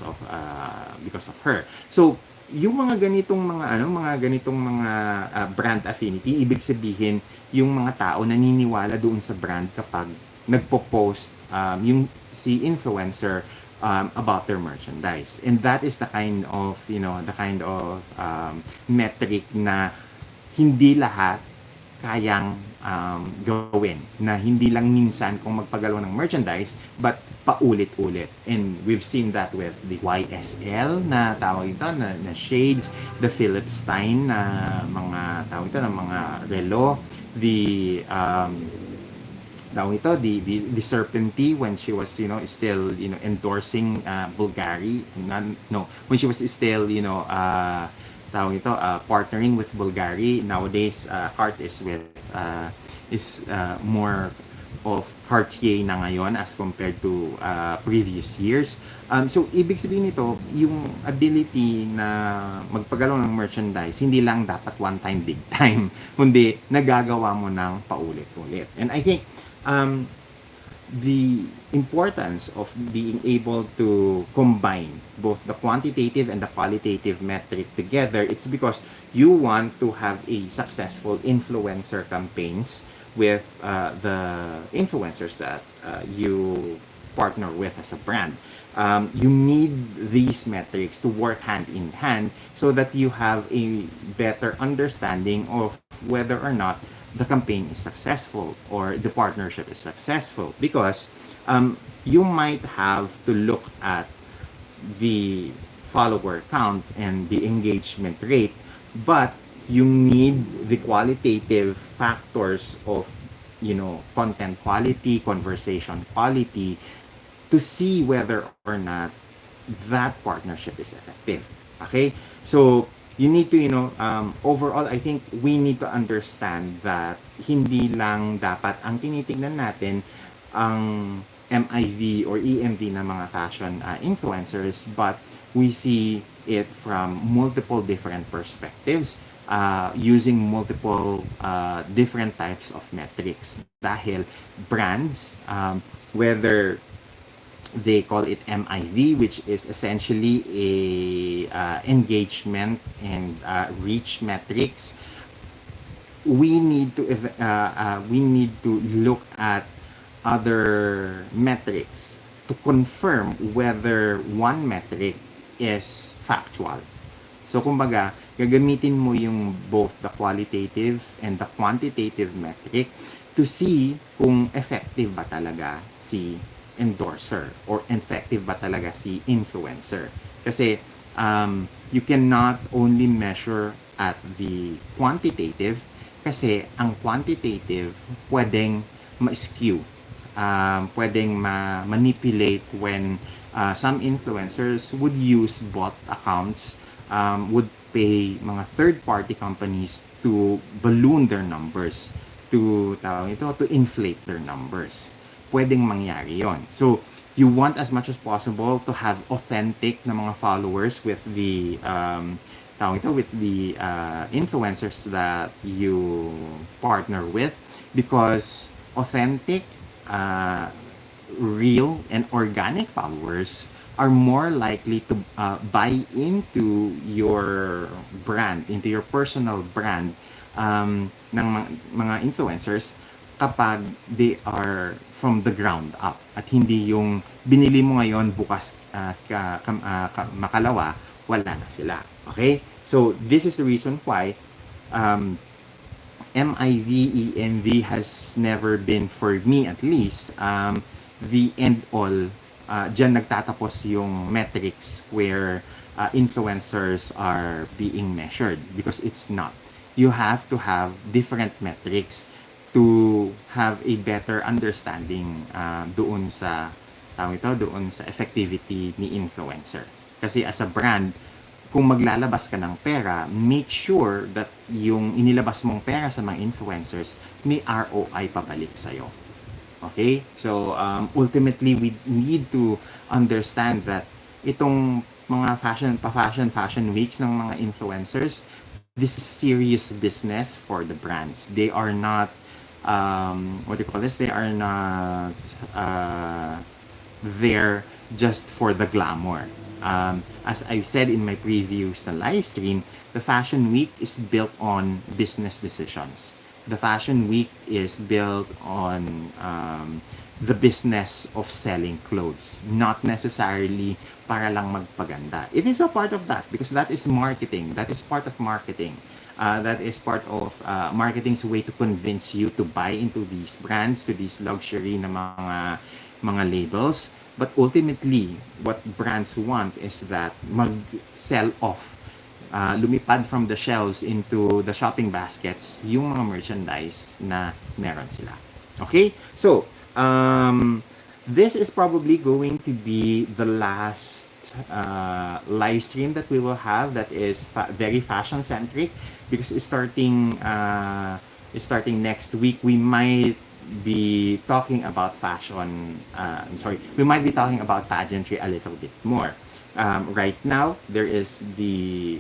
of her. So yung mga ganitong mga brand affinity, ibig sabihin yung mga tao naniniwala doon sa brand kapag nagpo-post yung si influencer about their merchandise. And that is the kind of metric na hindi lahat kayang gawin, na hindi lang minsan kung magpagalaw ng merchandise but paulit-ulit. And we've seen that with the YSL na tawag ito na shades, the Philips Stein na mga tawag ito na mga relo, the the Serpentine when she was still endorsing Bulgari, when she was still partnering with Bulgari. Nowadays Heart is with more of Cartier na ngayon as compared to previous years. So, ibig sabihin nito, yung ability na magpagalaw ng merchandise, hindi lang dapat one time, big time, kundi nagagawa mo ng paulit-ulit. And I think the importance of being able to combine both the quantitative and the qualitative metric together, it's because you want to have a successful influencer campaigns with the influencers that you partner with as a brand. You need these metrics to work hand in hand so that you have a better understanding of whether or not the campaign is successful or the partnership is successful, because you might have to look at the follower count and the engagement rate, but you need the qualitative factors of, you know, content quality, conversation quality, to see whether or not that partnership is effective. Okay? So, you need to, you know, overall, I think we need to understand that hindi lang dapat ang tinitingnan natin ang MIV or EMV ng mga fashion influencers, but we see it from multiple different perspectives, using multiple different types of metrics. Dahil brands, whether they call it MIV, which is essentially a engagement and reach metrics, we need to look at other metrics to confirm whether one metric is factual. So kumbaga, gagamitin mo yung both the qualitative and the quantitative metric to see kung effective ba talaga si endorser or effective ba talaga si influencer. Kasi you cannot only measure at the quantitative, kasi ang quantitative pwedeng ma-skew, pwedeng ma-manipulate when some influencers would use bot accounts, would pay mga third-party companies to balloon their numbers, to inflate their numbers. Pwedeng mangyari yon. So, you want as much as possible to have authentic na mga followers with the influencers that you partner with, because authentic, real, and organic followers are more likely to buy into your brand, into your personal brand ng mga influencers kapag they are from the ground up, at hindi yung binili mo ngayon, bukas makalawa wala na sila. Okay? So this is the reason why MIV, EMV has never been, for me at least, the end all. Diyan nagtatapos yung metrics where influencers are being measured, because it's not. You have to have different metrics to have a better understanding doon sa effectivity ni influencer. Kasi as a brand, kung maglalabas ka ng pera, make sure that yung inilabas mong pera sa mga influencers may ROI pabalik sa'yo. Okay? So, ultimately, we need to understand that itong mga fashion weeks ng mga influencers, this is serious business for the brands. They are not, they are not there just for the glamour. As I said in my previous live stream, the Fashion Week is built on business decisions. The Fashion Week is built on the business of selling clothes, not necessarily para lang magpaganda. It is a part of that, because that is marketing. That is part of marketing. That is part of marketing's way to convince you to buy into these brands, to these luxury na mga labels. But ultimately, what brands want is that mag-sell off, lumipad from the shelves into the shopping baskets yung mga merchandise na meron sila. Okay? So, this is probably going to be the last live stream that we will have that is very fashion-centric, because starting next week, we might be talking about fashion. We might be talking about pageantry a little bit more. Right now, there is the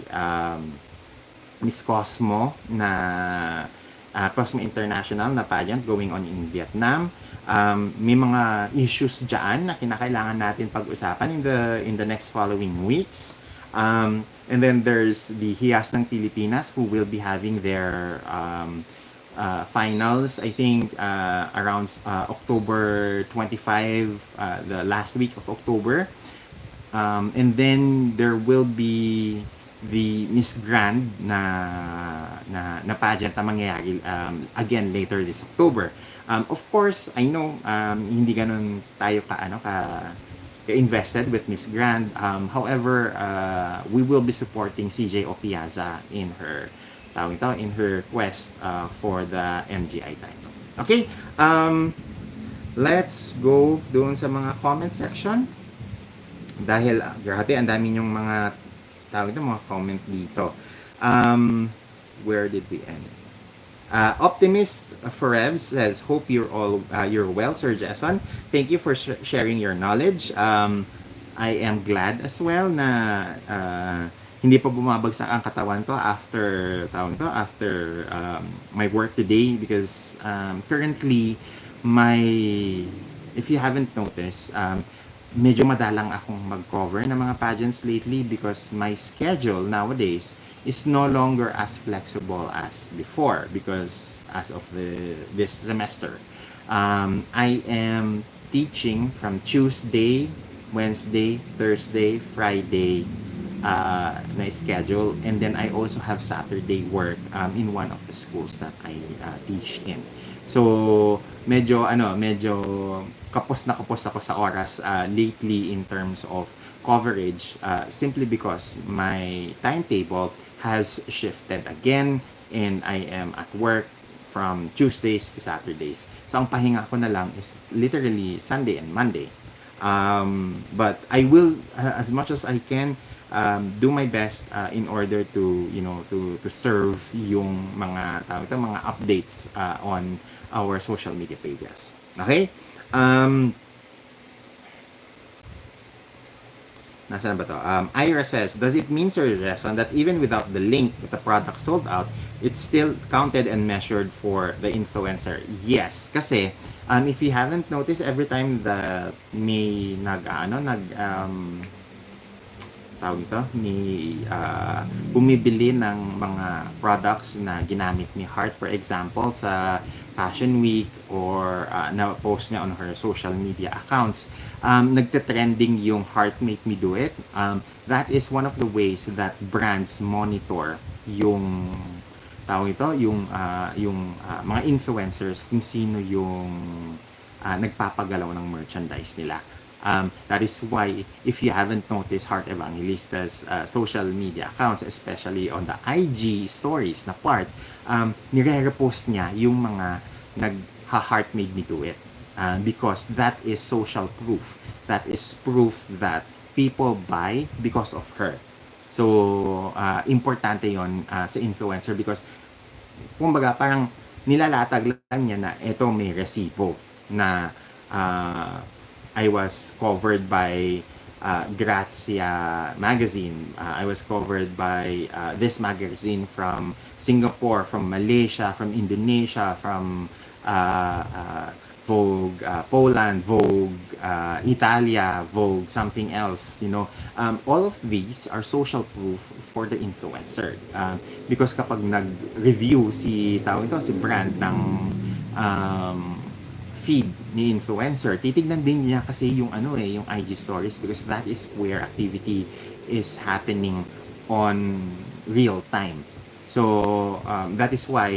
Miss Cosmo na Cosmo International na pageant going on in Vietnam. May mga issues diyan na kinakailangan natin pag-usapan in the next following weeks. And then there's the Hiyas ng Pilipinas who will be having their finals, I think, around October 25, the last week of October. And then there will be the Miss Grand na pageant na mangyayari again later this October. Of course, I know hindi ganun tayo invested with Miss Grand. However, we will be supporting CJ Opiaza in her quest for the MGI title. Okay, let's go doon sa mga comment section. Dahil grabe, ang dami yung mga mga comment dito. Where did we end? Optimist Forever says, hope you're well, Sir Jason. Thank you for sharing your knowledge. I am glad as well na hindi pa bumabagsak ang katawan ko after my work today, because currently if you haven't noticed, medyo madalang akong mag-cover ng mga pageants lately because my schedule nowadays is no longer as flexible as before, because as of this semester, I am teaching from Tuesday, Wednesday, Thursday, Friday na schedule, and then I also have Saturday work in one of the schools that I teach in. So medyo kapos ako sa oras lately in terms of coverage, simply because my timetable has shifted again and I am at work from Tuesdays to Saturdays. So ang pahinga ko na lang is literally Sunday and Monday. But I will, as much as I can, do my best in order to to serve yung mga updates on our social media pages. Okay? Nasaan ba to? Ira says, does it mean, Sir Jason, that even without the link with the product sold out, it's still counted and measured for the influencer? Yes, kasi if you haven't noticed, every time that may bumibili ng mga products na ginamit ni Heart, for example, sa Fashion Week, or na-post niya on her social media accounts, nagte-trending yung Heart Make Me Do It. That is one of the ways that brands monitor yung mga influencers, kung sino yung nagpapagalaw ng merchandise nila. That is why, if you haven't noticed Heart Evangelista's social media accounts, especially on the IG stories na part, nire-repost niya yung mga nag-Heart Made Me Do It. Because that is social proof. That is proof that people buy because of her. So, importante yon sa influencer, because kumbaga parang nilalatag lang niya na eto may resibo na I was covered by Grazia magazine. I was covered by this magazine from Singapore, from Malaysia, from Indonesia, from Vogue Poland, Vogue Italia, Vogue something else, all of these are social proof for the influencer, because kapag nag-review si brand ng feed ni influencer, titignan din niya kasi yung yung IG stories, because that is where activity is happening on real time. So that is why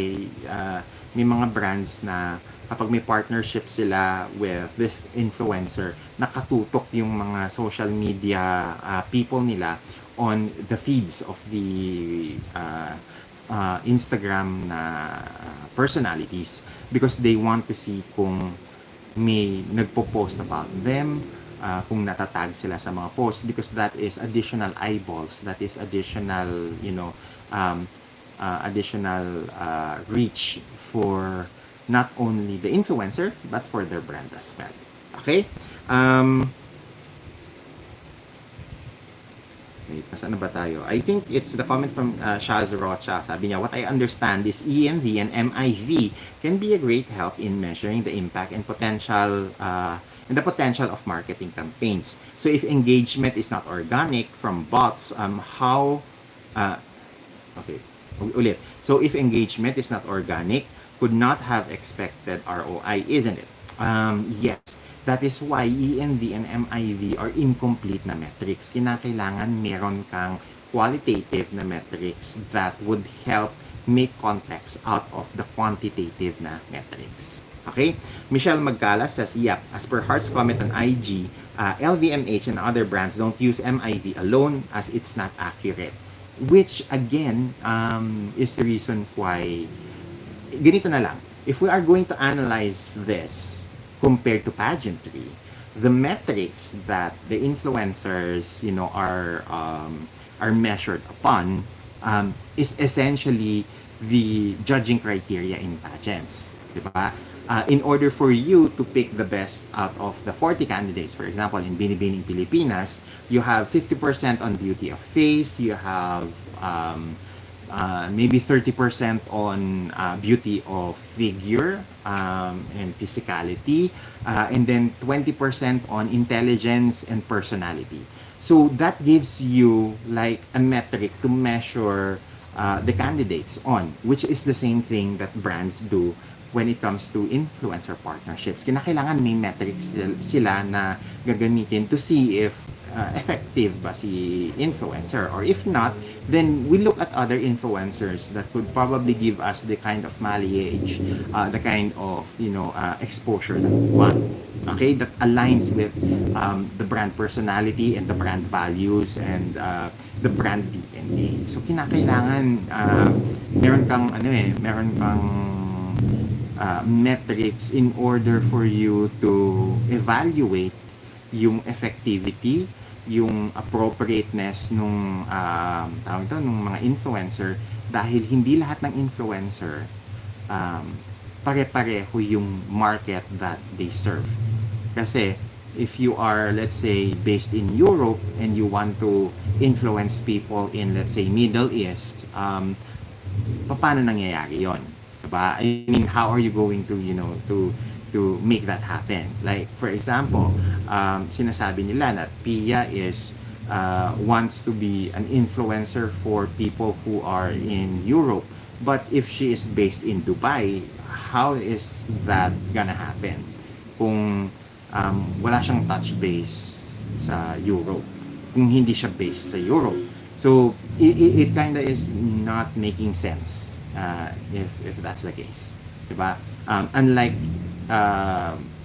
may mga brands na kapag may partnership sila with this influencer, nakatutok yung mga social media people nila on the feeds of the Instagram na personalities, because they want to see kung may nagpo-post about them, kung natatag sila sa mga posts, because that is additional eyeballs, that is additional additional reach for not only the influencer, but for their brand as well. Okay? Um, Wait, nasaan na ba tayo? I think it's the comment from Shaz Rocha. Sabi niya, what I understand is EMV and MIV can be a great help in measuring the impact and the potential of marketing campaigns. So if engagement is not organic from bots, how uh, okay, ulit. So if engagement is not organic, could not have expected ROI, isn't it? Yes. That is why ENV and MIV are incomplete na metrics. Kinakailangan meron kang qualitative na metrics that would help make context out of the quantitative na metrics. Okay? Michelle Magcala says, yep, as per Hart's comment on IG, LVMH and other brands don't use MIV alone as it's not accurate. Which, again, is the reason why, ganito na lang, if we are going to analyze this compared to pageantry, the metrics that the influencers, are measured upon is essentially the judging criteria in pageants, di ba? In order for you to pick the best out of the 40 candidates, for example, in Binibining Pilipinas, you have 50% on beauty of face, you have maybe 30% on beauty of figure and physicality, and then 20% on intelligence and personality. So that gives you like a metric to measure the candidates on, which is the same thing that brands do when it comes to influencer partnerships. Kinakailangan may metrics sila na gagamitin to see if effective ba si influencer, or if not, then we look at other influencers that could probably give us the kind of mileage, the kind of exposure that we want. Okay, that aligns with the brand personality and the brand values and the brand DNA. So kinakailangan meron kang metrics in order for you to evaluate yung effectivity, yung appropriateness nung nung mga influencer, dahil hindi lahat ng influencer pare-pareho yung market that they serve. Kasi if you are, let's say, based in Europe and you want to influence people in, let's say, Middle East, paano nangyayari yon? Diba? I mean, how are you going to, to make that happen? Like, for example, sinasabi nila na Pia is wants to be an influencer for people who are in Europe. But if she is based in Dubai, how is that gonna happen? Kung wala siyang touch base sa Europe, kung hindi siya based sa Europe. So, it kind of is not making sense if that's the case. Diba? Unlike,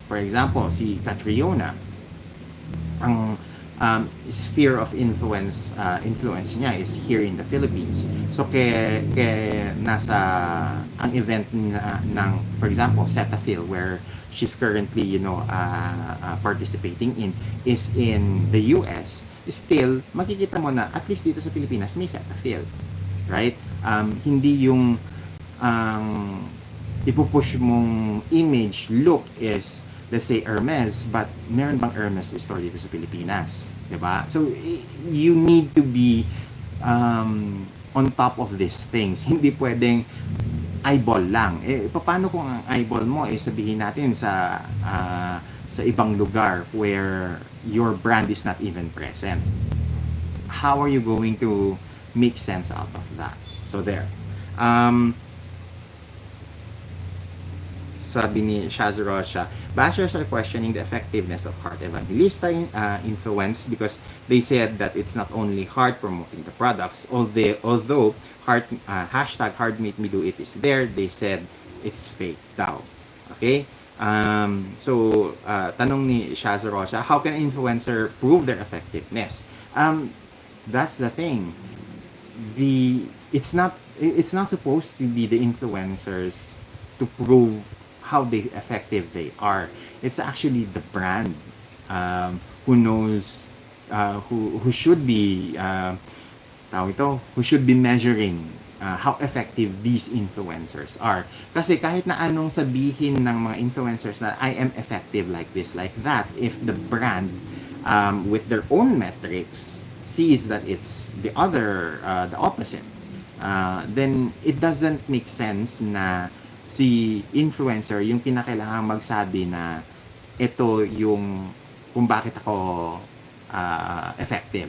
for example, si Catriona, ang sphere of influence niya is here in the Philippines. So nasa ang event ng, for example, Cetaphil, where she's currently participating in, is in the US. Still makikita mo na at least dito sa Pilipinas may Cetaphil, right? Hindi yung ipupush mong image look is, let's say, Hermes, but meron bang Hermes store dito sa Pilipinas? Diba? So, you need to be on top of these things. Hindi pwedeng eyeball lang. Paano kung ang eyeball mo sabihin natin sa ibang lugar where your brand is not even present? How are you going to make sense out of that? So, there. Sabi ni Shazrosha, bashers are questioning the effectiveness of Heart Evangelista influence because they said that it's not only Heart promoting the products, although Heart hashtag Heart Make Me Do It is there, they said it's fake daw. Okay? So, tanong ni Shazrosha, how can an influencer prove their effectiveness? That's the thing. It's not supposed to be the influencers to prove how effective they are. It's actually the brand who knows who should be who should be measuring how effective these influencers are. Kasi kahit na anong sabihin ng mga influencers na I am effective like this, like that, if the brand with their own metrics sees that it's the opposite, then it doesn't make sense na si influencer yung kinakailangan magsabi na ito yung kung bakit ako effective.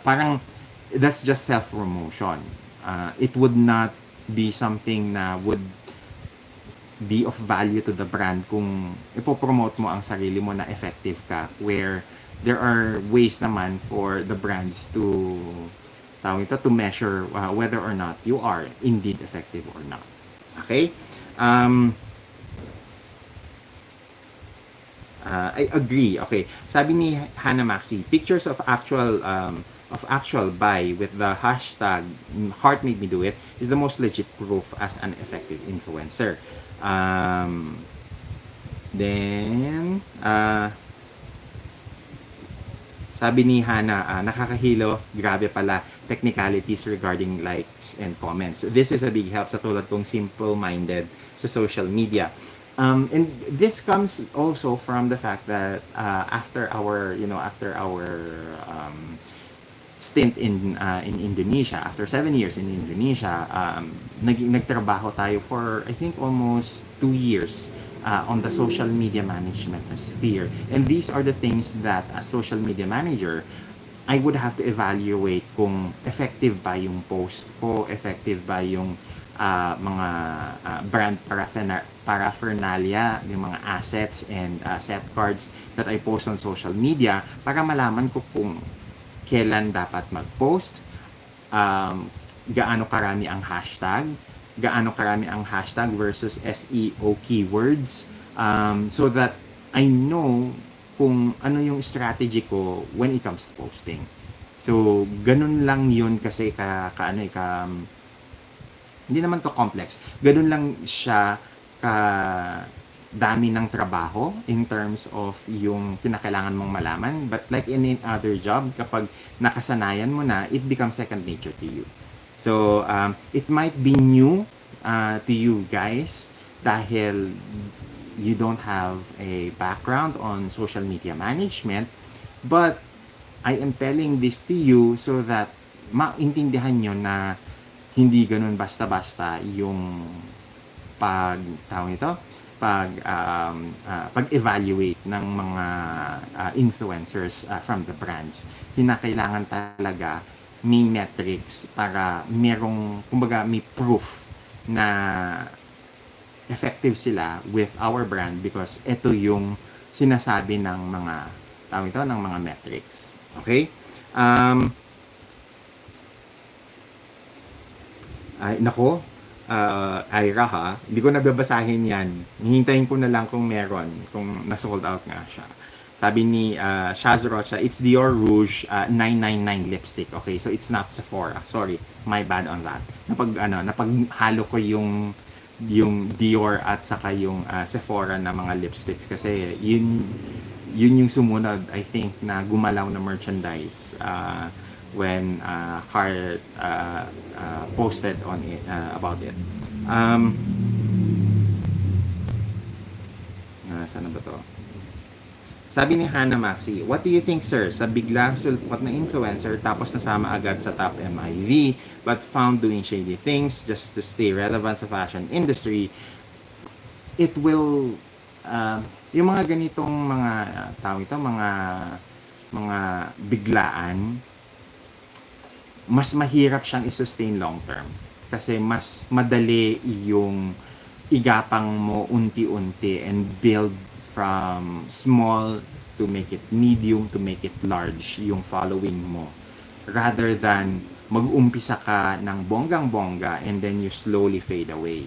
Parang that's just self-promotion. It would not be something na would be of value to the brand kung ipopromote mo ang sarili mo na effective ka, where there are ways naman for the brands to to measure whether or not you are indeed effective or not. Okay? I agree. Okay. Sabi ni Hannah Maxi, pictures of actual buy with the hashtag heart made me do it is the most legit proof as an effective influencer. Then sabi ni Hannah, nakakahilo, grabe pala, technicalities regarding likes and comments. This is a big help sa tulad kong simple-minded sa social media. And this comes also from the fact that after our stint in Indonesia, after 7 years in Indonesia, nagtrabaho tayo for I think almost 2 years on the social media management sphere. And these are the things that as social media manager, I would have to evaluate kung effective ba yung post ko, effective ba yung mga brand paraphernalia, yung mga assets and set cards that I post on social media para malaman ko kung kailan dapat mag-post, gaano karami ang hashtag, versus SEO keywords, so that I know kung ano yung strategy ko when it comes to posting. So, ganun lang yun kasi hindi naman to complex. Ganun lang siya dami ng trabaho in terms of yung kinakailangan mong malaman. But like in any other job, kapag nakasanayan mo na, it becomes second nature to you. So, it might be new to you guys dahil you don't have a background on social media management. But I am telling this to you so that maintindihan nyo na hindi ganun basta-basta yung pag-evaluate ng mga influencers from the brands. Kinakailangan talaga may metrics para may proof na effective sila with our brand because ito yung sinasabi ng mga metrics. Okay? Nako, Ira ha, hindi ko nababasahin yan. Hihintayin ko na lang kung meron, kung na-sold out nga siya. Sabi ni Shaz Rocha, it's Dior Rouge 999 lipstick. Okay, so it's not Sephora. Sorry, my bad on that. Napaghalo ko yung Dior at saka yung Sephora na mga lipsticks kasi yun yung sumunod, I think, na gumalaw na merchandise when Hart posted on it about it. Saan ba to? Sabi ni Hannah Maxi, what do you think, sir, sa biglang sulpot na influencer tapos nasama agad sa top MIV but found doing shady things just to stay relevant sa fashion industry? It will yung mga ganitong mga biglaan, mas mahirap siyang i-sustain long term kasi mas madali yung igapang mo unti-unti and build from small to make it medium to make it large yung following mo rather than mag-umpisa ka ng bonggang-bongga and then you slowly fade away.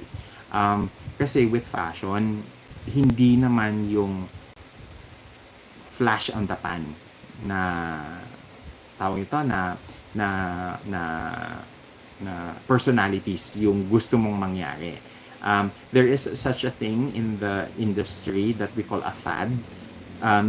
Kasi with fashion, hindi naman yung flash on the pan na personalities yung gusto mong mangyari. There is such a thing in the industry that we call a fad.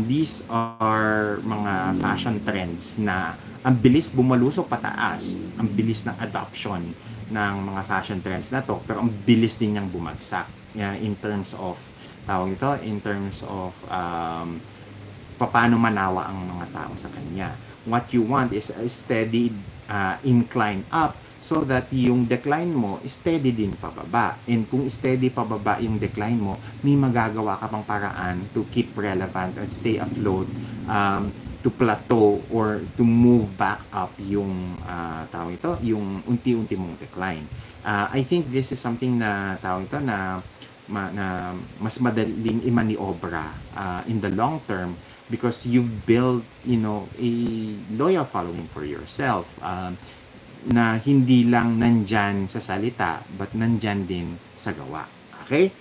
These are mga fashion trends na ang bilis bumalusok pataas, ang bilis ng adoption ng mga fashion trends na to, pero ang bilis din niyang bumagsak. In terms of, tawag ito, in terms of paano manawa ang mga tao sa kanya. What you want is a steady incline up so that yung decline mo steady din pababa. And kung steady pababa yung decline mo, may magagawa ka pang paraan to keep relevant and stay afloat, to plateau or to move back up yung tawag ito, yung unti-unti mong decline. I think this is something na tawag ito na mas madaling imaniobra in the long term because you build, a loyal following for yourself, na hindi lang nandyan sa salita but nandyan din sa gawa. Okay?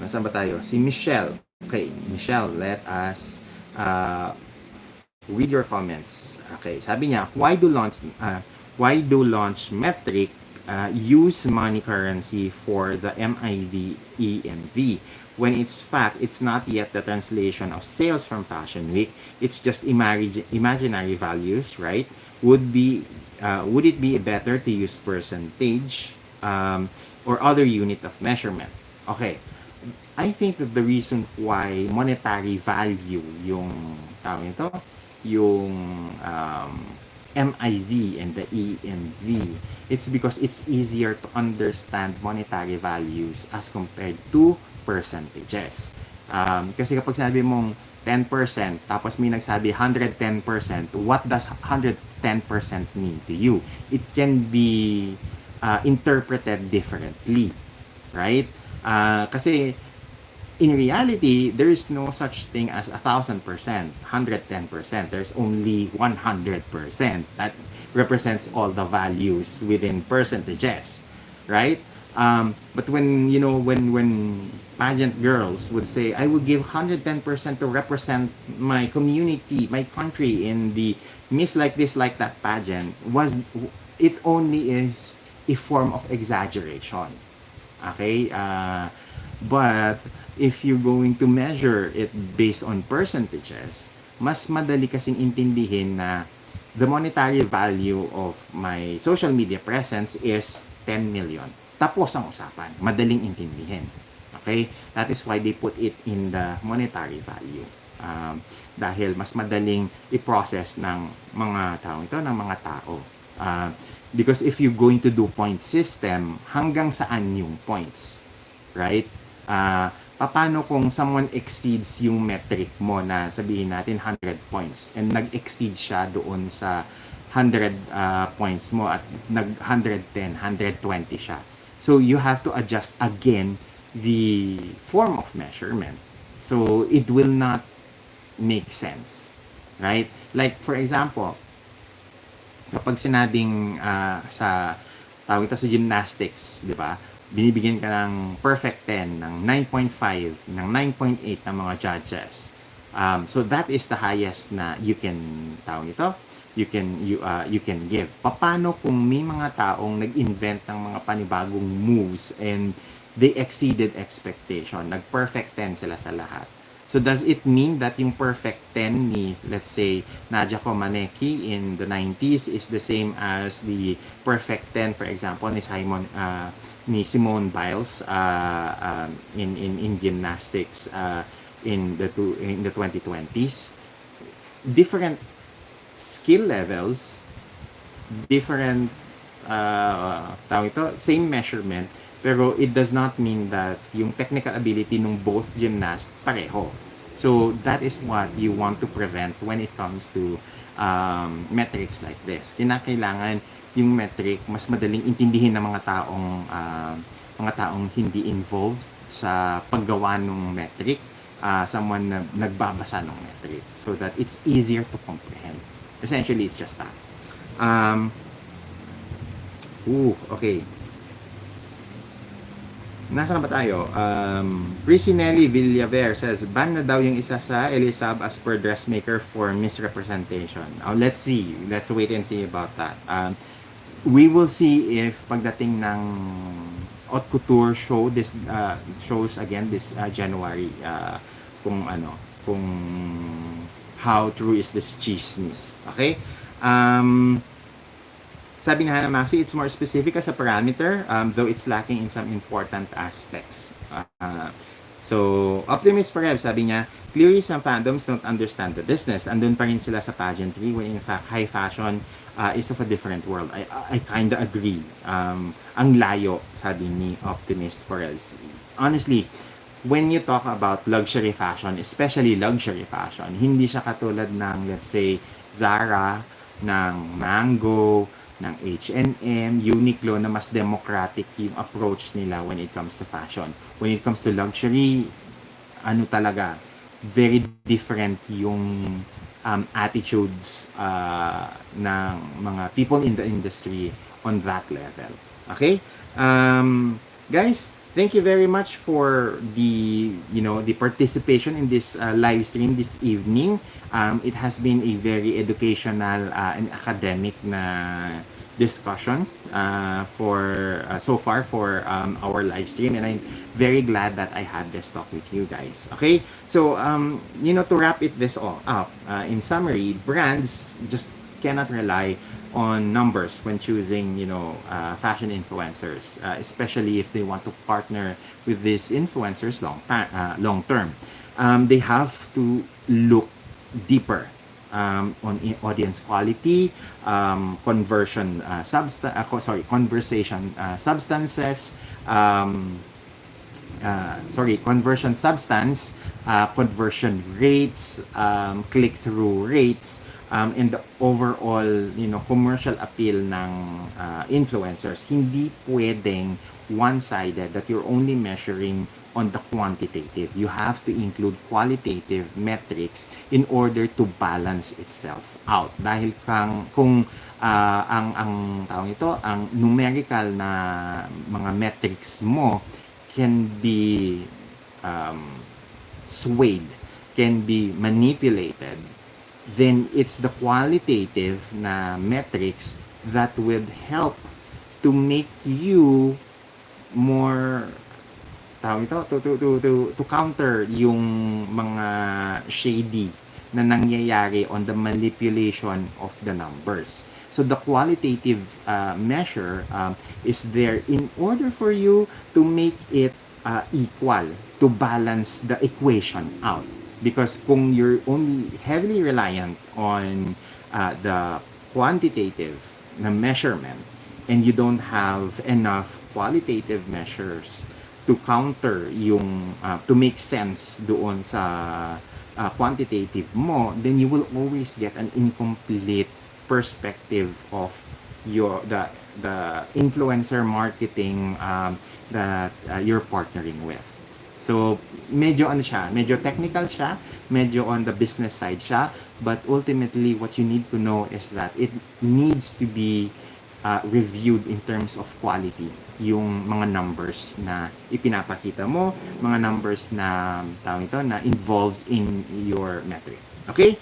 Nasaan ba tayo? Si Michelle. Okay, Michelle, let us read your comments. Okay, sabi niya, why do launch metric use money currency for the MIV EMV when it's fact it's not yet the translation of sales from Fashion Week, it's just imaginary values, right? Would it be better to use percentage or other unit of measurement? Okay, I think that the reason why monetary value yung tawag nito, yung MIV and the EMV, it's because it's easier to understand monetary values as compared to percentages. Kasi kapag sinabi mong 10%, tapos may nagsabi 110%, what does 110% mean to you? It can be interpreted differently, right? Kasi in reality, there is no such thing as 1,000%, 110%. There's only 100%. That represents all the values within percentages, right? But when pageant girls would say, I would give 110% to represent my community, my country in the Miss Like This, Like That pageant, it only is a form of exaggeration. Okay? But if you're going to measure it based on percentages, mas madali kasing intindihin na the monetary value of my social media presence is 10 million. Tapos ang usapan. Madaling intindihin. Okay? That is why they put it in the monetary value. Dahil mas madaling i-process ng mga tao ito, ng mga tao. Because if you're going to do point system, hanggang saan yung points? Right? Paano kung someone exceeds yung metric mo na sabihin natin 100 points and nag-exceed siya doon sa 100 points mo at nag-110, 120 siya. So you have to adjust again the form of measurement. So it will not make sense. Right? Like for example, kapag sinabing sa tawag ito sa gymnastics, di ba? Binibigyan ka ng perfect 10, ng 9.5, ng 9.8 ng mga judges. So that is the highest na you can tawag ito, you can give. Paano kung may mga taong nag-invent ng mga panibagong moves and they exceeded expectation, nag-perfect 10 sila sa lahat. So does it mean that yung perfect 10 ni, let's say, Nadia Comaneci in the 90s is the same as the perfect 10, for example, ni Simone Biles in gymnastics in the 2020s? Different skill levels, different tawag ito, same measurement, pero it does not mean that yung technical ability ng both gymnasts pareho. So that is what you want to prevent when it comes to metrics like this. Kinakailangan yung metric mas madaling intindihin ng mga taong hindi involved sa paggawa ng metric, someone na nagbabasa ng metric, so that it's easier to comprehend. Essentially, it's just that. Okay. Nasaan ba tayo? Ricinelli Villaver says, ban na daw yung isa sa Elisab as per dressmaker for misrepresentation. Let's see. Let's wait and see about that. We will see if pagdating ng haute couture show, this shows again this January, kung how true is this chismis. Okay? Um, Sabi ni Hannah Maxi, it's more specific as a parameter, though it's lacking in some important aspects. So, Optimist Forever, sabi niya, clearly some fandoms don't understand the business. Andun pa rin sila sa pageantry, when in fact, high fashion is of a different world. I kinda agree. Ang layo, sabi ni Optimist Forever. Honestly, when you talk about luxury fashion, especially luxury fashion, hindi siya katulad ng, let's say, Zara, ng Mango, ng H&M, Uniqlo, na mas democratic yung approach nila when it comes to fashion. When it comes to luxury, ano talaga, very different yung attitudes ng mga people in the industry on that level. Okay? Guys, thank you very much for the participation in this live stream this evening. It has been a very educational and academic na discussion for so far for our live stream, and I'm very glad that I had this talk with you guys. Okay, so to wrap this all up, in summary, brands just cannot rely on numbers when choosing fashion influencers, especially if they want to partner with these influencers long term. They have to look deeper on audience quality, conversation substances, conversion substance, conversion rates, click-through rates, and the overall commercial appeal ng influencers. Hindi pwedeng one-sided that you're only measuring on the quantitative. You have to include qualitative metrics in order to balance itself out. Dahil kung ang numerical na mga metrics mo can be swayed, can be manipulated, then it's the qualitative na metrics that would help to make you more to counter yung mga shady na nangyayari on the manipulation of the numbers. So the qualitative measure is there in order for you to make it equal, to balance the equation out. Because kung you're only heavily reliant on the quantitative na measurement and you don't have enough qualitative measures to counter yung to make sense doon sa quantitative mo, then you will always get an incomplete perspective of the influencer marketing that you're partnering with. So medyo medyo technical siya, medyo on the business side siya, but ultimately what you need to know is that it needs to be reviewed in terms of quality, yung mga numbers na ipinapakita mo, mga numbers na involved in your metric. Okay?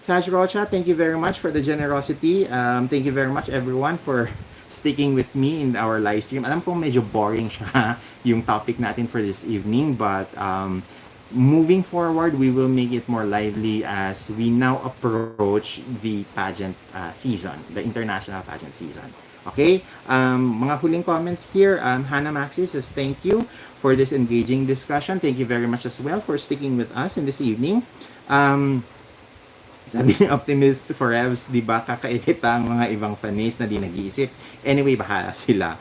Sash Rocha, thank you very much for the generosity. Thank you very much everyone for sticking with me in our live stream. Alam ko medyo boring siya yung topic natin for this evening, but moving forward, we will make it more lively as we now approach the pageant season, the international pageant season. Okay? Mga huling comments here. Hannah Maxi says, thank you for this engaging discussion. Thank you very much as well for sticking with us in this evening. Sabi ni Optimist Forevs, di ba, kakairita ang mga ibang fanis na di nag-iisip. Anyway, bahala sila.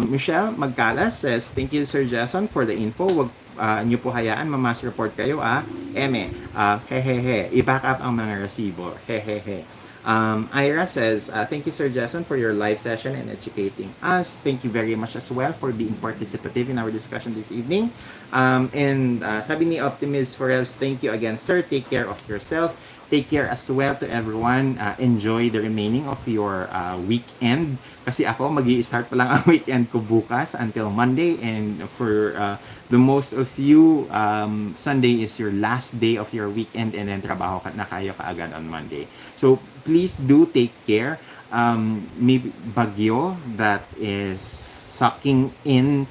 Michelle Magcalas says, thank you Sir Jason for the info. Wag nyo po hayaan, mamas report kayo Eme, hehehe, i-back up ang mga resibo, hehehe. Ira says, thank you Sir Jason for your live session and educating us. Thank you very much as well for being participative in our discussion this evening. And sabi ni Optimist Forevs, thank you again sir, take care of yourself. Take care as well to everyone. Enjoy the remaining of your weekend. Kasi ako, mag-i-start pa lang ang weekend ko bukas until Monday. And for the most of you, Sunday is your last day of your weekend and then trabaho na kayo kaagad on Monday. So, please do take care. Maybe bagyo that is sucking in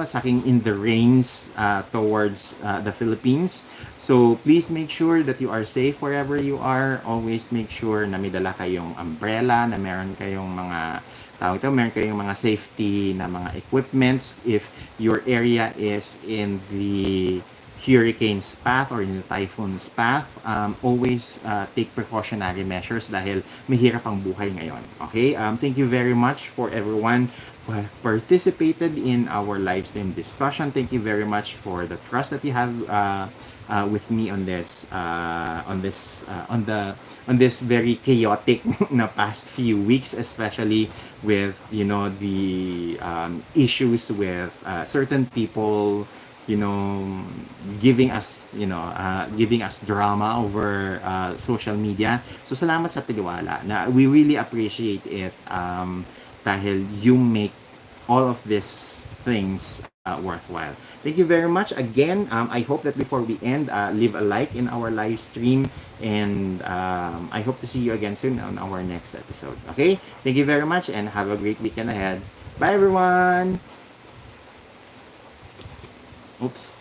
sucking in the rains towards the Philippines. So please make sure that you are safe wherever you are. Always make sure na may dala kayong umbrella, na meron kayong mga safety na mga equipments if your area is in the hurricane's path or in the typhoon's path. Always take precautionary measures dahil mahirap ang buhay ngayon. Okay? Thank you very much for everyone who have participated in our live stream discussion. Thank you very much for the trust that you have with me on this very chaotic na past few weeks, especially with the issues with certain people, giving us drama over social media. So salamat sa tiwala. Na we really appreciate it dahil you make all of these things worthwhile. Thank you very much again. I hope that before we end, leave a like in our live stream, and I hope to see you again soon on our next episode. Okay? Thank you very much and have a great weekend ahead. Bye everyone. Oops.